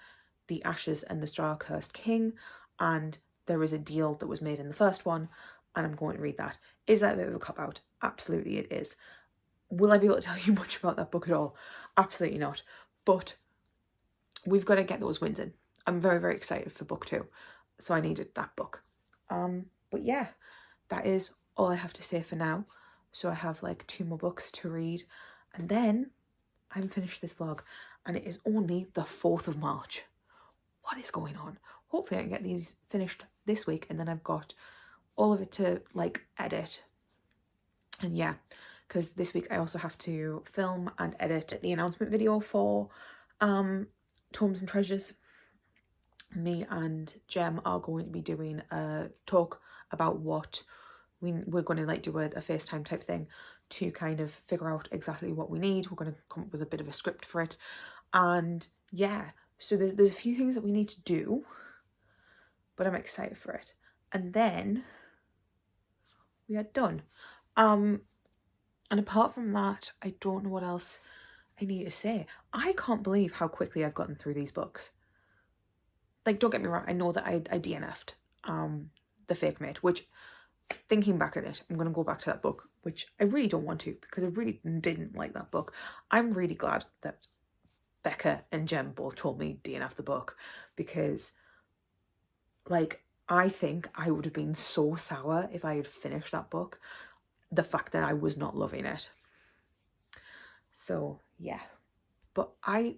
The Ashes and the Star-Cursed King, and there is a deal that was made in the first one, and I'm going to read that. Is that a bit of a cop-out? Absolutely it is. Will I be able to tell you much about that book at all? Absolutely not. But we've got to get those wins in. I'm very, very excited for book 2, so I needed that book. But yeah, that is all I have to say for now. So I have like 2 more books to read, and then I'm finished this vlog, and it is only the 4th of March. What is going on? Hopefully I can get these finished this week, and then I've got all of it to like edit. And yeah, because this week I also have to film and edit the announcement video for Tomes and Treasures. Me and Jem are going to be doing a talk about what we're going to like do a FaceTime type thing to kind of figure out exactly what we need. We're going to come up with a bit of a script for it, and yeah, so there's a few things that we need to do, but I'm excited for it. And then we are done. And apart from that, I don't know what else I need to say. I can't believe how quickly I've gotten through these books. Like, don't get me wrong, I know that I DNF'd The Fake Mate, which, thinking back at it, I'm going to go back to that book, which I really don't want to, because I really didn't like that book. I'm really glad that Becca and Jem both told me DNF the book, because like I think I would have been so sour if I had finished that book, the fact that I was not loving it. So yeah, but I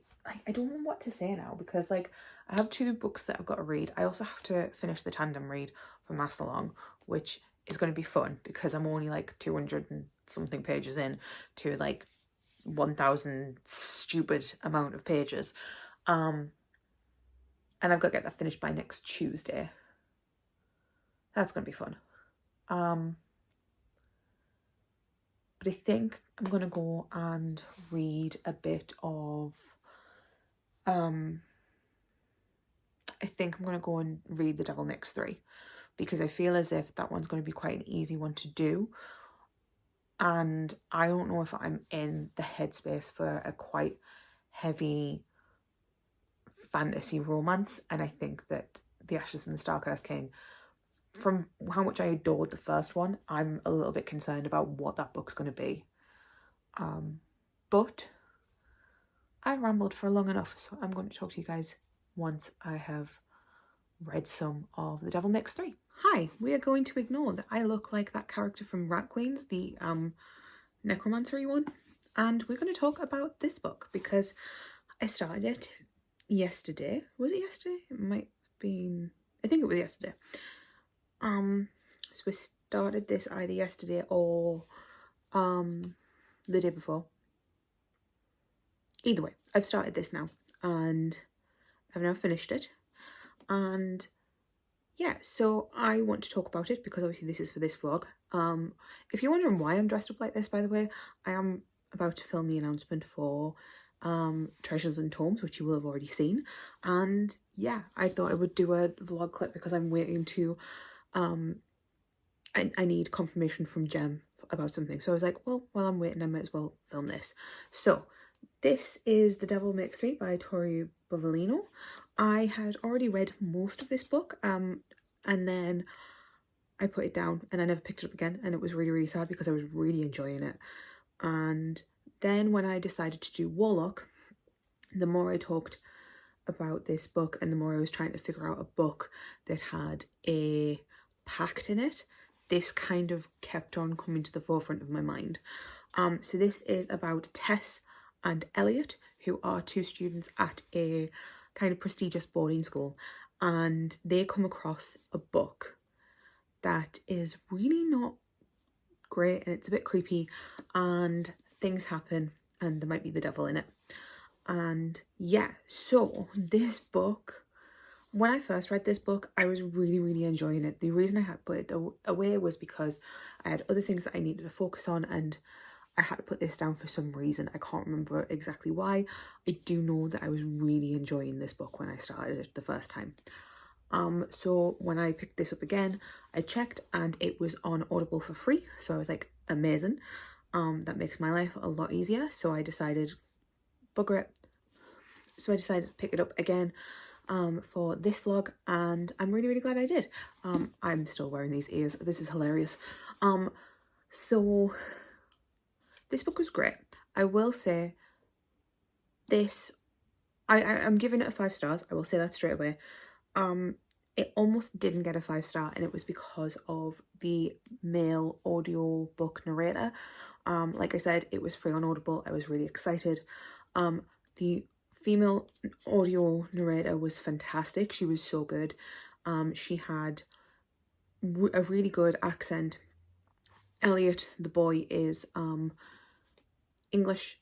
don't know what to say now, because like I have 2 books that I've got to read. I also have to finish the tandem read for Mastalong, which is going to be fun because I'm only like 200 and something pages in to like 1,000 stupid amount of pages, and I've got to get that finished by next Tuesday. That's going to be fun. But I think I'm going to go and read a bit of I think I'm going to go and read The Devil Makes 3, because I feel as if that one's going to be quite an easy one to do, and I don't know if I'm in the headspace for a quite heavy fantasy romance. And I think that The Ashes and the Star-Cursed King, from how much I adored the first one, I'm a little bit concerned about what that book's going to be. But I've rambled for long enough, so I'm going to talk to you guys once I have read some of The Devil Makes Three. Hi, we are going to ignore that I look like that character from Rat Queens, the necromancery one, and we're going to talk about this book because I started it yesterday. Was it yesterday? It might have been, I think it was yesterday. So we started this either yesterday or the day before. Either way, I've started this now and I've now finished it. And yeah, so I want to talk about it because obviously this is for this vlog. If you're wondering why I'm dressed up like this, by the way, I am about to film the announcement for Treasures and Tomes, which you will have already seen. And yeah, I thought I would do a vlog clip because I'm waiting to I need confirmation from Jem about something. So I was like, well, while I'm waiting, I might as well film this. So this is The Devil Makes Three by Tori Bovalino. I had already read most of this book, and then I put it down and I never picked it up again, and it was really, really sad because I was really enjoying it. And then when I decided to do Warlock, the more I talked about this book and the more I was trying to figure out a book that had a pact in it, this kind of kept on coming to the forefront of my mind. So this is about Tess and Elliot, who are two students at a kind of prestigious boarding school, and they come across a book that is really not great and it's a bit creepy and things happen and there might be the devil in it. And yeah, so this book, when I first read this book, I was really, really enjoying it. The reason I had put it away was because I had other things that I needed to focus on and I had to put this down for some reason. I can't remember exactly why. I do know that I was really enjoying this book when I started it the first time. So when I picked this up again, I checked and it was on Audible for free. So I was like, amazing. That makes my life a lot easier. So I decided, bugger it. So I decided to pick it up again for this vlog, and I'm really, really glad I did. I'm still wearing these ears. This is hilarious. So this book was great. I will say this, I'm giving it a 5 stars. I will say that straight away. It almost didn't get a 5-star, and it was because of the male audio book narrator. Like I said, it was free on Audible. I was really excited. The female audio narrator was fantastic. She was so good. She had a really good accent. Elliot, the boy, is English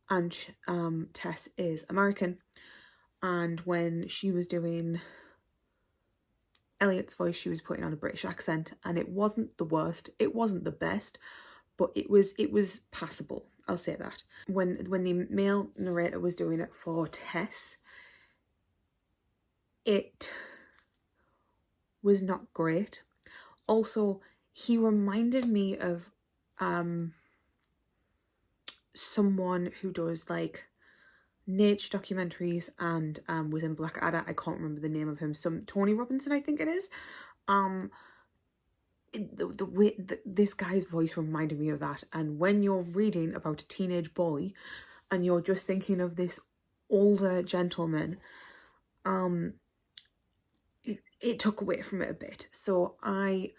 and Tess is American. And when she was doing Elliot's voice, she was putting on a British accent, and it wasn't the worst. It wasn't the best, but it was passable. I'll say that. When the male narrator was doing it for Tess, it was not great. Also, he reminded me of someone who does like nature documentaries and was in Blackadder. I can't remember the name of him. Some Tony Robinson, I think it is. The way this guy's voice reminded me of that. And when you're reading about a teenage boy and you're just thinking of this older gentleman, it took away from it a bit. So I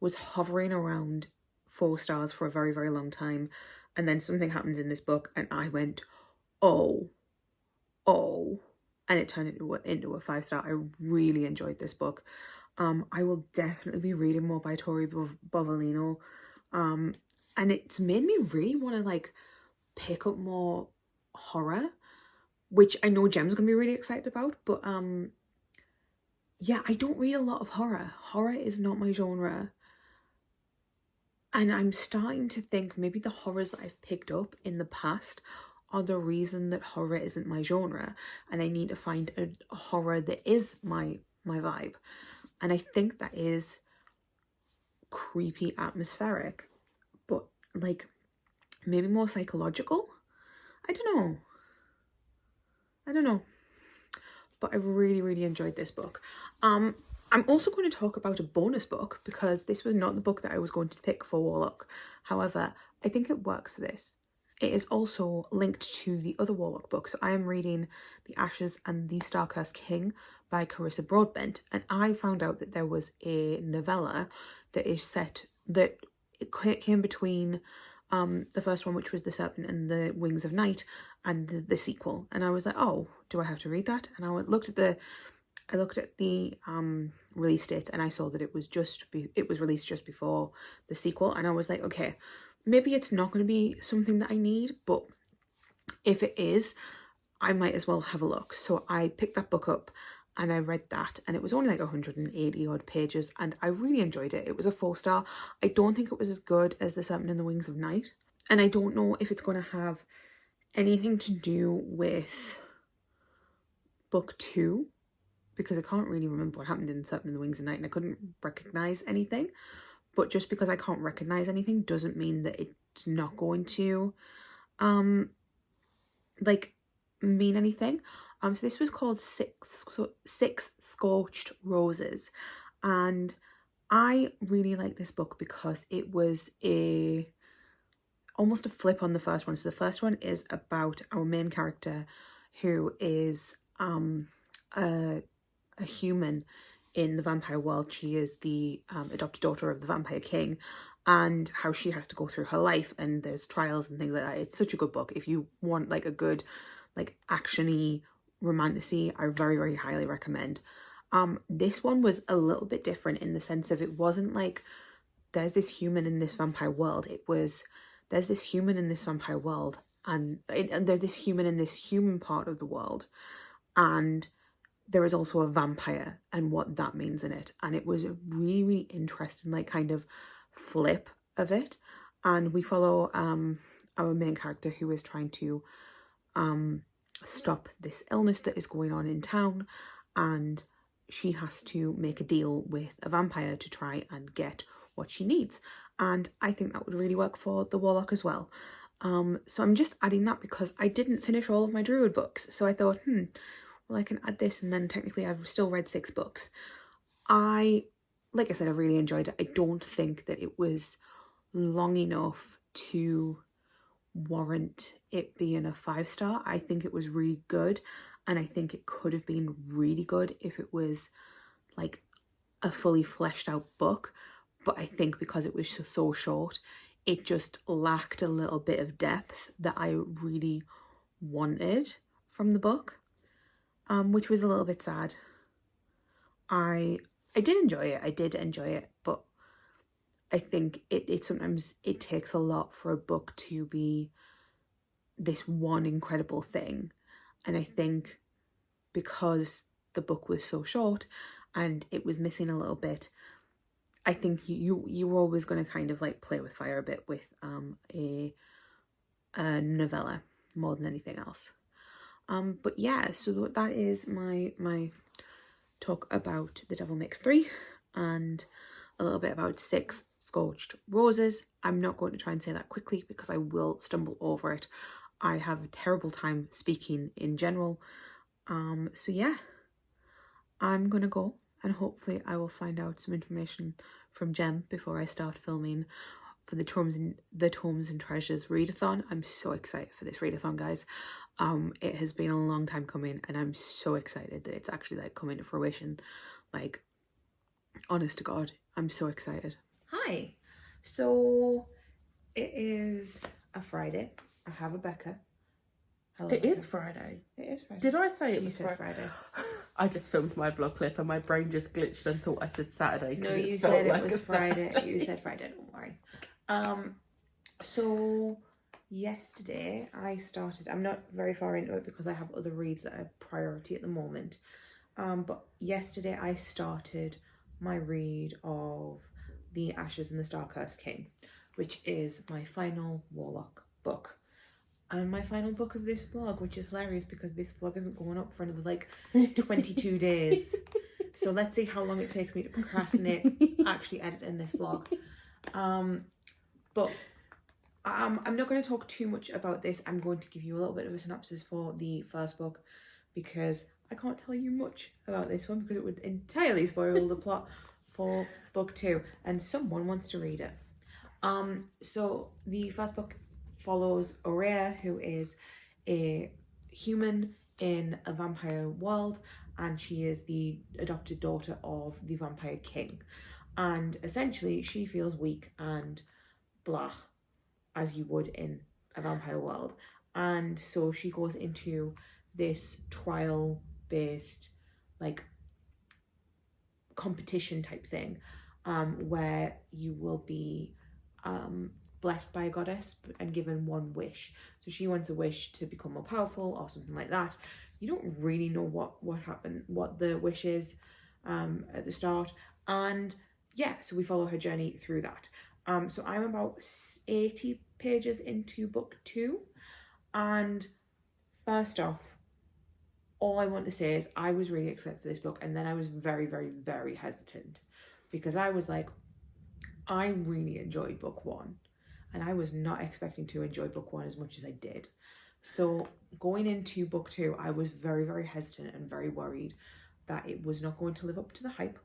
was hovering around 4 stars for a very, very long time, and then something happens in this book and I went, oh, and it turned into a 5-star. I really enjoyed this book. I will definitely be reading more by Tori Bovalino, and it's made me really want to like pick up more horror, which I know Jem's gonna be really excited about. But yeah, I don't read a lot of horror. Horror is not my genre, and I'm starting to think maybe the horrors that I've picked up in the past are the reason that horror isn't my genre, and I need to find a horror that is my vibe. And I think that is creepy, atmospheric, but like maybe more psychological. I don't know. But I really, really enjoyed this book. I'm also going to talk about a bonus book because this was not the book that I was going to pick for Warlock. However, I think it works for this. it is also linked to the other Warlock book. So I am reading The Ashes and the Star-Cursed King by Carissa Broadbent, and I found out that there was a novella that is set, that it came between the first one, which was The Serpent and the Wings of Night, and the sequel. And I was like, oh, do I have to read that? And I looked at the release dates, and I saw that it was released just before the sequel, and I was like, okay, maybe it's not going to be something that I need, but if it is, I might as well have a look. So I picked that book up and I read that, and it was only like 180 odd pages, and I really enjoyed it. It was a 4-star. I don't think it was as good as The Serpent and the Wings of Night, and I don't know if it's going to have anything to do with book 2, because I can't really remember what happened in Serpent and the Wings of Night, and I couldn't recognise anything. But just because I can't recognise anything doesn't mean that it's not going to like mean anything. So this was called Six Scorched Roses, and I really like this book because it was almost a flip on the first one. So the first one is about our main character, who is a human in the vampire world. She is the adopted daughter of the vampire king, and how she has to go through her life, and there's trials and things like that. It's such a good book. If you want like a good like actiony romantasy, I very, very highly recommend. This one was a little bit different in the sense of, it wasn't like there's this human in this vampire world. It was, there's this human in this vampire world, and there's this human in this human part of the world, and there is also a vampire and what that means in it. And it was a really, really interesting like kind of flip of it. And we follow our main character, who is trying to stop this illness that is going on in town, and she has to make a deal with a vampire to try and get what she needs. And I think that would really work for the Warlock as well. So I'm just adding that because I didn't finish all of my Druid books, so I thought, well, I can add this, and then technically I've still read 6 books. Like I said, I really enjoyed it. I don't think that it was long enough to warrant it being a 5-star. I think it was really good, and I think it could have been really good if it was like a fully fleshed out book. But I think because it was so short, it just lacked a little bit of depth that I really wanted from the book, which was a little bit sad. I did enjoy it, but I think it sometimes it takes a lot for a book to be this one incredible thing. And I think because the book was so short and it was missing a little bit, I think you were always going to kind of like play with fire a bit with a novella more than anything else. But yeah, so that is my talk about The Devil Makes 3 and a little bit about 6 Scorched Roses. I'm not going to try and say that quickly because I will stumble over it. I have a terrible time speaking in general. So yeah, I'm gonna go, and hopefully I will find out some information from Jem before I start filming for the Tomes and Treasures readathon. I'm so excited for this readathon, guys. It has been a long time coming, and I'm so excited that it's actually like coming to fruition. Like, honest to God, I'm so excited. Hi, so it is a Friday. I have a Becca. Hello, It Becca. is Friday. It is Friday. Did I say it You was said Friday. I just filmed my vlog clip and my brain just glitched and thought I said Saturday. No, it you felt said like it was a Friday. Saturday. You said Friday, don't worry. So yesterday I started, I'm not very far into it because I have other reads that are priority at the moment. But yesterday I started my read of The Ashes and the Star-Cursed King, which is my final Warlock book. And my final book of this vlog, which is hilarious because this vlog isn't going up for another like 22 days. So let's see how long it takes me to procrastinate actually editing this vlog. But I'm not going to talk too much about this. I'm going to give you a little bit of a synopsis for the first book because I can't tell you much about this one because it would entirely spoil the plot for book 2, and someone wants to read it. So the first book follows Ohai, who is a human in a vampire world, and she is the adopted daughter of the vampire king. And essentially, she feels weak and blah, as you would in a vampire world. And so she goes into this trial-based, like, competition type thing, where you will be blessed by a goddess and given one wish. So she wants a wish to become more powerful or something like that. You don't really know what happened, what the wish is at the start. And yeah, so we follow her journey through that. So I'm about 80 pages into book 2. And first off, all I want to say is I was really excited for this book, and then I was very, very, very hesitant, because I was like, I really enjoyed book 1, and I was not expecting to enjoy book 1 as much as I did. So going into book 2, I was very, very hesitant and very worried that it was not going to live up to the hype,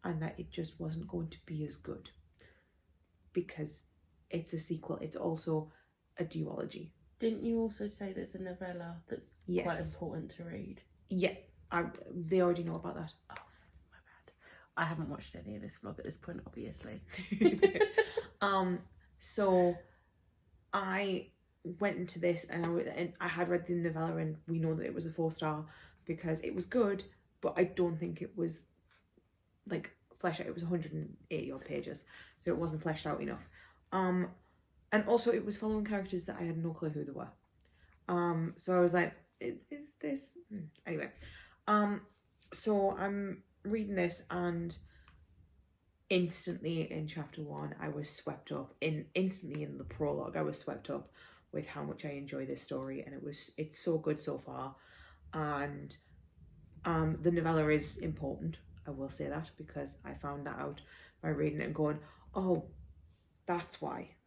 and that it just wasn't going to be as good, because it's a sequel. It's also a duology. Didn't you also say there's a novella that's quite important to read? Yeah, they already know about that. Oh, my bad. I haven't watched any of this vlog at this point, obviously. So I went into this, and I had read the novella, and we know that it was a 4-star because it was good, but I don't think it was like fleshed out. It was 180 odd pages, so it wasn't fleshed out enough. And also it was following characters that I had no clue who they were. So I was like, is this... Anyway. So I'm reading this, and instantly in chapter 1, I was swept up. Instantly in the prologue, I was swept up with how much I enjoy this story, and it's so good so far. And the novella is important, I will say that, because I found that out by reading it and going, oh, that's why.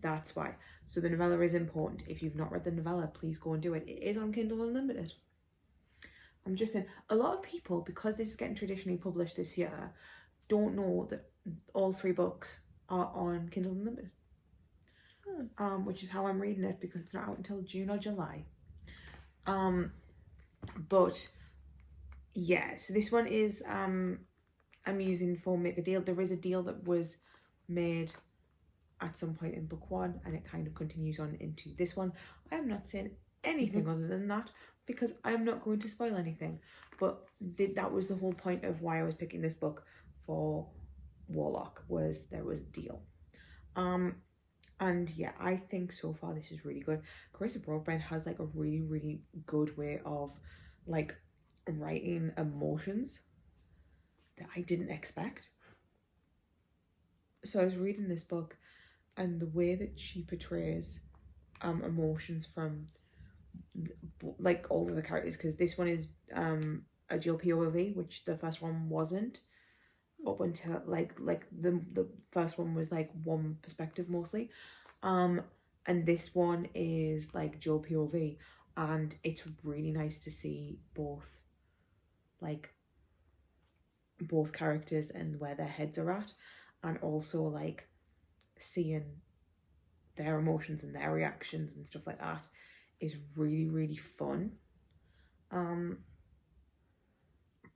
That's why. So the novella is important. If you've not read the novella, please go and do it. It is on Kindle Unlimited. I'm just saying, a lot of people, because this is getting traditionally published this year, don't know that all 3 books are on Kindle Unlimited. Which is how I'm reading it, because it's not out until June or July. But yeah, so this one is I'm using for Make a Deal. There is a deal that was made at some point in book 1, and it kind of continues on into this one. I am not saying anything other than that, because I am not going to spoil anything. But that was the whole point of why I was picking this book for Warlock, was there was a deal. And yeah, I think so far this is really good. Carissa Broadbent has like a really, really good way of like writing emotions that I didn't expect. So I was reading this book, and the way that she portrays emotions from like all of the characters, because this one is a dual POV, which the first one wasn't, up until like the first one was like one perspective mostly, and this one is like dual POV, and it's really nice to see both characters and where their heads are at, and also like seeing their emotions and their reactions and stuff like that is really, really fun.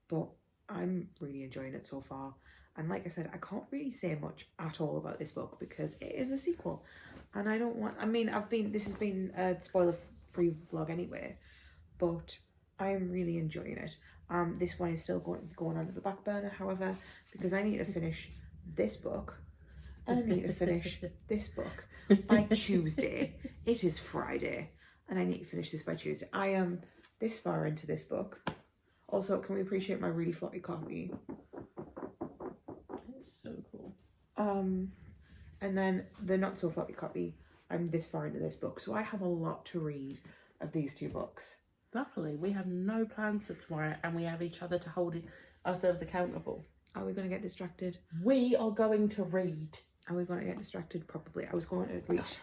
But I'm really enjoying it so far, and like I said, I can't really say much at all about this book because it is a sequel, and I don't want... I mean, this has been a spoiler-free vlog anyway, but I am really enjoying it. This one is still going on at the back burner, however, because I need to finish this book, and I need to finish this book by Tuesday. It is Friday, and I need to finish this by Tuesday. I am this far into this book. Also, can we appreciate my really floppy copy? It's so cool. And then the not so floppy copy, I'm this far into this book, so I have a lot to read of these 2 books. Luckily, we have no plans for tomorrow, and we have each other to hold ourselves accountable. Are we going to get distracted? We are going to read. Are we going to get distracted? Probably. I was going to reach...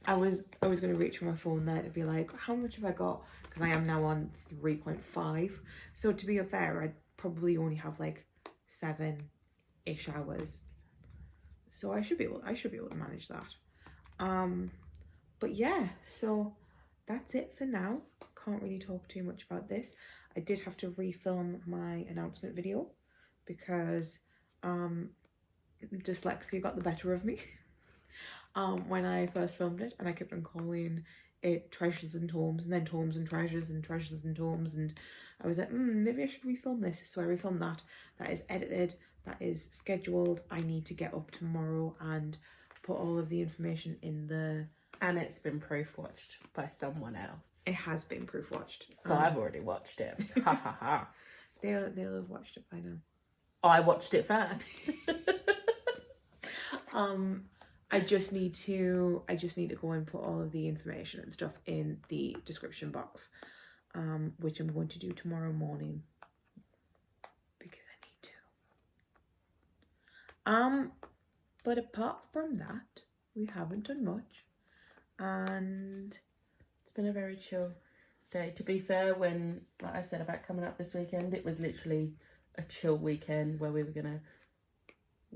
I was going to reach for my phone there to be like, how much have I got? Because I am now on 3.5. So to be fair, I probably only have like 7-ish hours. So I should be able to manage that. But yeah, so that's it for now. Can't really talk too much about this. I did have to refilm my announcement video because dyslexia got the better of me when I first filmed it, and I kept on calling it Treasures and Tomes, and then Tomes and Treasures and Treasures and Tomes, and I was like, maybe I should refilm this. So I refilmed that. That is edited, that is scheduled. I need to get up tomorrow and put all of the information in the... And it's been proof watched by someone else. It has been proof watched. So I've already watched it. Ha ha ha. They'll have watched it by now. I watched it first. I just need to go and put all of the information and stuff in the description box, which I'm going to do tomorrow morning because I need to. But apart from that, we haven't done much, and it's been a very chill day. To be fair, when, like I said about coming up this weekend, it was literally a chill weekend where we were gonna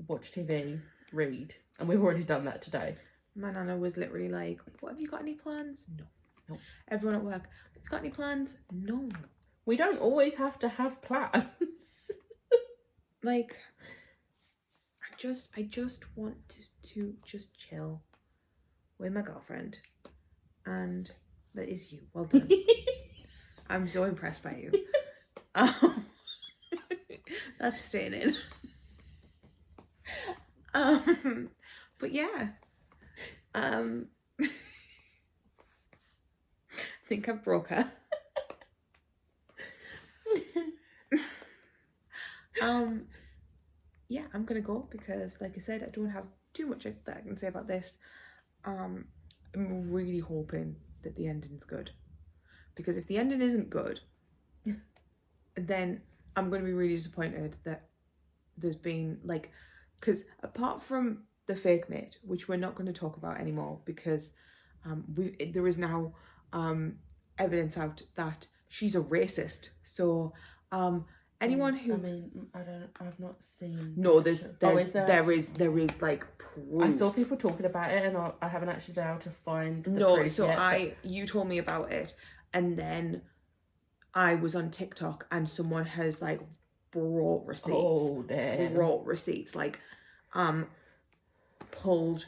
watch TV, read, and we've already done that today. My nana was literally like, "What, have you got any plans?" No. No. Everyone at work, "Have you got any plans?" No. We don't always have to have plans. Like, I just want to just chill with my girlfriend, and that is you. Well done. I'm so impressed by you. That's staying in. But yeah, I think I broke her. Yeah, I'm gonna go because, like I said, I don't have too much that I can say about this. I'm really hoping that the ending's good, because if the ending isn't good, then I'm gonna be really disappointed that there's been, like, because apart from the fake mate, which we're not going to talk about anymore because there is now evidence out that she's a racist. So anyone who... I mean, I've not seen... No, is there? there is like proof. I saw people talking about it and I haven't actually been able to find the No, proof so yet, you told me about it, and then I was on TikTok and someone has like brought receipts. Oh, damn. Brought receipts, like pulled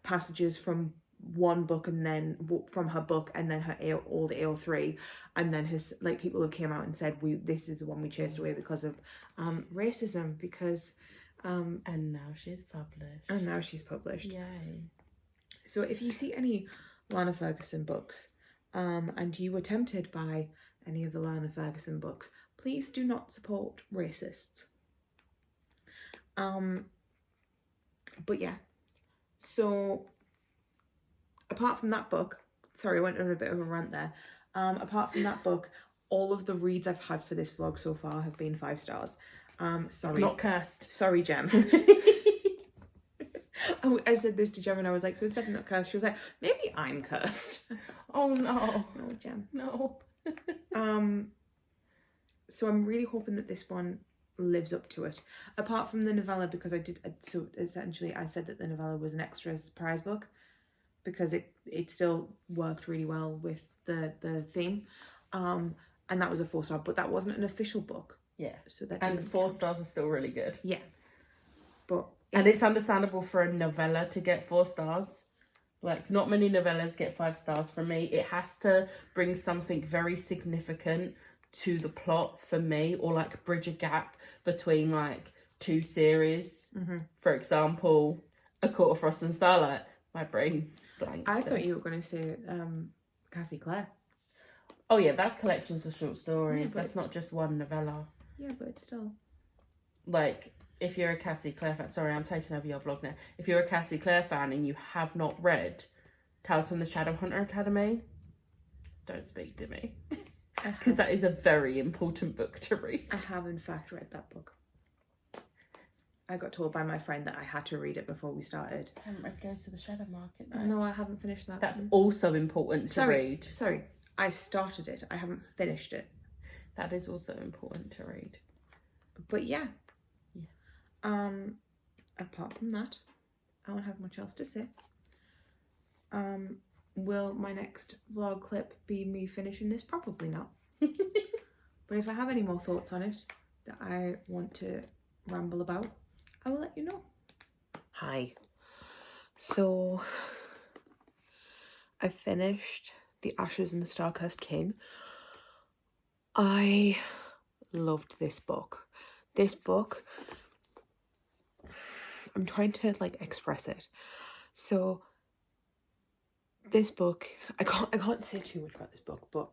passages from one book and then from her book and then her old AO3, and then his, like, people have came out and said, this is the one we chased away because of racism, because and now she's published. Yay. So if you see any Lana Ferguson books and you were tempted by any of the Lana Ferguson books, please do not support racists. But yeah, so apart from that book, sorry, I went on a bit of a rant there. Apart from that book, all of the reads I've had for this vlog so far have been 5 stars. Sorry. It's not cursed. Sorry, Jem. I said this to Jem and I was like, so it's definitely not cursed. She was like, maybe I'm cursed. Oh no. No, Jem. No. So I'm really hoping that this one lives up to it. Apart from the novella, because so essentially I said that the novella was an extra surprise book because it still worked really well with the theme. And that was a 4-star, but that wasn't an official book. Yeah. So that and 4 stars are still really good. Yeah. But and it's understandable for a novella to get 4 stars. Like, not many novellas get 5 stars from me. It has to bring something very significant to the plot for me, or like bridge a gap between like 2 series. Mm-hmm. For example, A Court of Frost and Starlight. My brain blanked. I thought you were going to say Cassie Clare. Oh yeah, that's collections of short stories. Yeah, that's not just one novella. Yeah, but it's still... Like, if you're a Cassie Clare fan... Sorry, I'm taking over your vlog now. If you're a Cassie Clare fan and you have not read Tales from the Shadowhunter Academy, don't speak to me. Because that is a very important book to read. I have, in fact, read that book. I got told by my friend that I had to read it before we started. I haven't read Goes to the Shadow Market, though. No, I haven't finished that. That's also important to read. Sorry, I started it. I haven't finished it. That is also important to read. But yeah. Apart from that, I don't have much else to say. will my next vlog clip be me finishing this? Probably not. But if I have any more thoughts on it that I want to ramble about, I will let you know. Hi. So I finished The Ashes and the Star-Cursed King. I loved this book. This book, I'm trying to like express it. So this book, I can't say too much about this book, but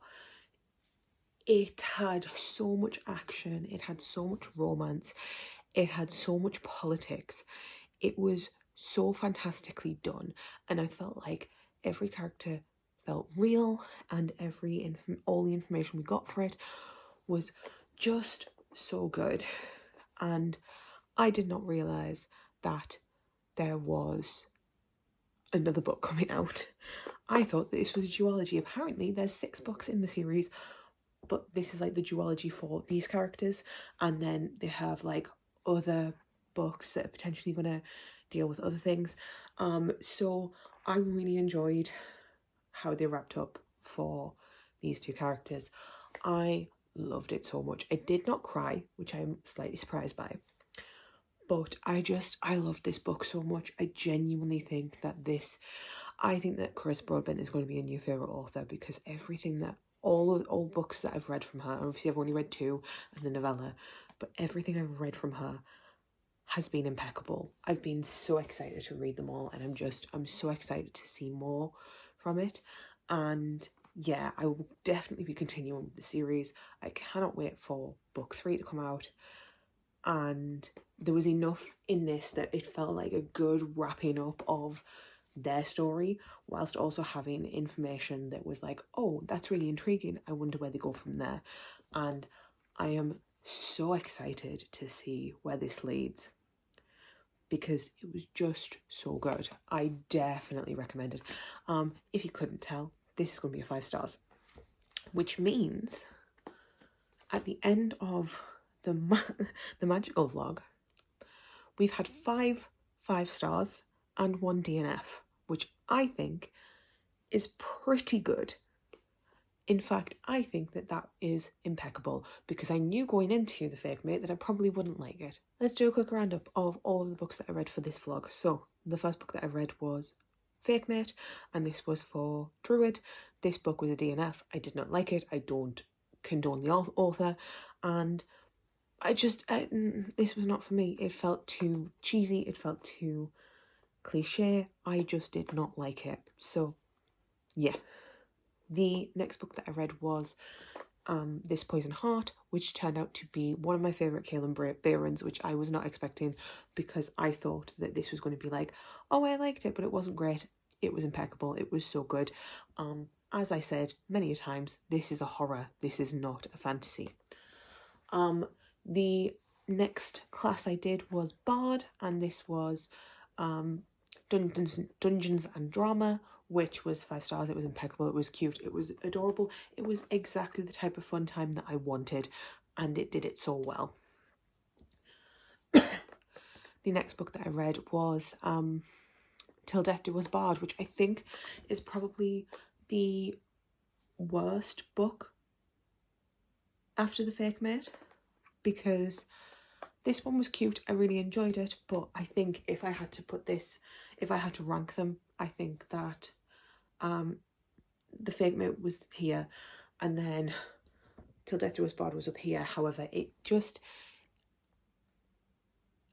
it had so much action, it had so much romance, it had so much politics. It was so fantastically done, and I felt like every character felt real, and all the information we got for it was just so good. And I did not realise that there was another book coming out. I thought that this was a duology. Apparently there's 6 books in the series, but this is like the duology for these characters, and then they have like other books that are potentially going to deal with other things. So I really enjoyed how they wrapped up for these 2 characters. I loved it so much. I did not cry, which I'm slightly surprised by, but I loved this book so much. I genuinely think that Chris Broadbent is going to be a new favourite author, because everything that all books that I've read from her, obviously I've only read 2 and the novella, but everything I've read from her has been impeccable. I've been so excited to read them all, and I'm so excited to see more from it. And yeah, I will definitely be continuing with the series. I cannot wait for book 3 to come out. And there was enough in this that it felt like a good wrapping up of their story, whilst also having information that was like, oh, that's really intriguing, I wonder where they go from there. And I am so excited to see where this leads, because it was just so good. I definitely recommend it. If you couldn't tell, this is going to be a 5 stars, which means at the end of the magical vlog, we've had 5 stars and 1 DNF, which I think is pretty good. In fact, I think that is impeccable, because I knew going into the Fake Mate that I probably wouldn't like it. Let's do a quick roundup of all of the books that I read for this vlog. So the first book that I read was Fake Mate, and this was for Druid. This book was a DNF. I did not like it. I don't condone the author, and this was not for me. It felt too cheesy, it felt too cliche. I just did not like it. So yeah. The next book that I read was This Poison Heart, which turned out to be one of my favourite Kaelin Behrens, which I was not expecting, because I thought that this was going to be like, oh, I liked it, but it wasn't great. It was impeccable. It was so good. As I said many times, this is a horror. This is not a fantasy. The next class I did was Bard, and this was Dungeons and Drama, which was 5 stars. It was impeccable, it was cute, it was adorable, it was exactly the type of fun time that I wanted, and it did it so well. The next book that I read was Till Death Do Us Bard, which I think is probably the worst book after The Fake Mate, because this one was cute, I really enjoyed it, but I think if I had to rank them, I think that The Fake Mate was here, and then Till Death Do Us Bard was up here. However, it just,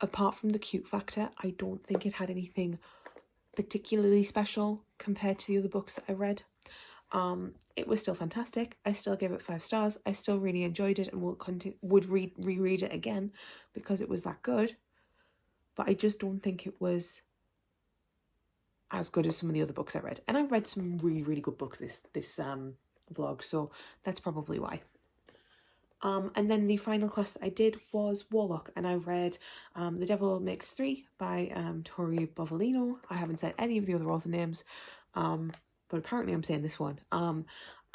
apart from the cute factor, I don't think it had anything particularly special compared to the other books that I read. It was still fantastic. I still gave it 5 stars. I still really enjoyed it, and would reread it again because it was that good. But I just don't think it was as good as some of the other books I read. And I read some really, really good books this vlog, so that's probably why. And then the final class that I did was Warlock, and I read The Devil Makes 3 by Tori Bovalino. I haven't said any of the other author names, but apparently I'm saying this one.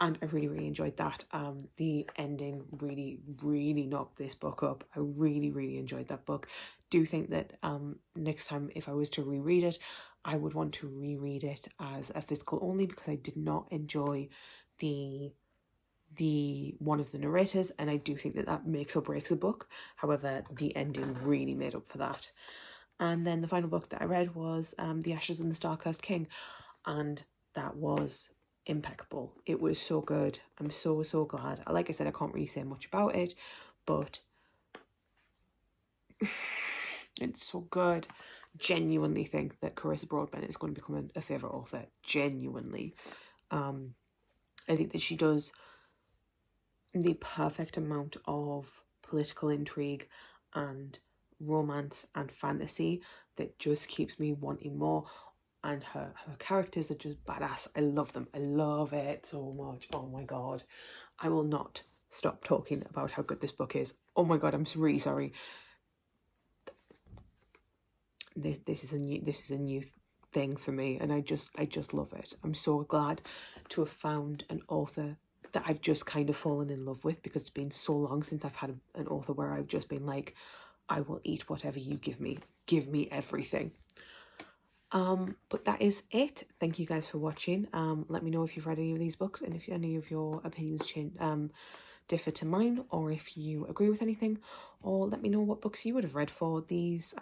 and I really enjoyed that. The ending really knocked this book up. I really enjoyed that book. Do think that next time if I was to reread it, I would want to reread it as a physical only, because I did not enjoy the one of the narrators, and I do think that that makes or breaks a book. However, the ending really made up for that. And then the final book that I read was The Ashes and the Star-Cursed King, and that was impeccable. It was so good. I'm so glad. Like I said, I can't really say much about it, but it's so good. Genuinely think that Carissa Broadbent is going to become a favourite author. Genuinely. I think that she does the perfect amount of political intrigue and romance and fantasy that just keeps me wanting more. And her characters are just badass. I love them. I love it so much. Oh my god. I will not stop talking about how good this book is. Oh my god, I'm really sorry. This is a new thing for me, and I just love it. I'm so glad to have found an author that I've just kind of fallen in love with, because it's been so long since I've had an author where I've just been like, I will eat whatever you give me. Give me everything. But that is it. Thank you guys for watching. Let me know if you've read any of these books, and if any of your opinions differ to mine, or if you agree with anything, or let me know what books you would have read for these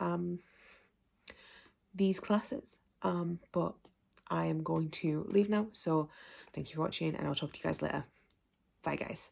classes. But I am going to leave now, so thank you for watching, and I'll talk to you guys later. Bye guys.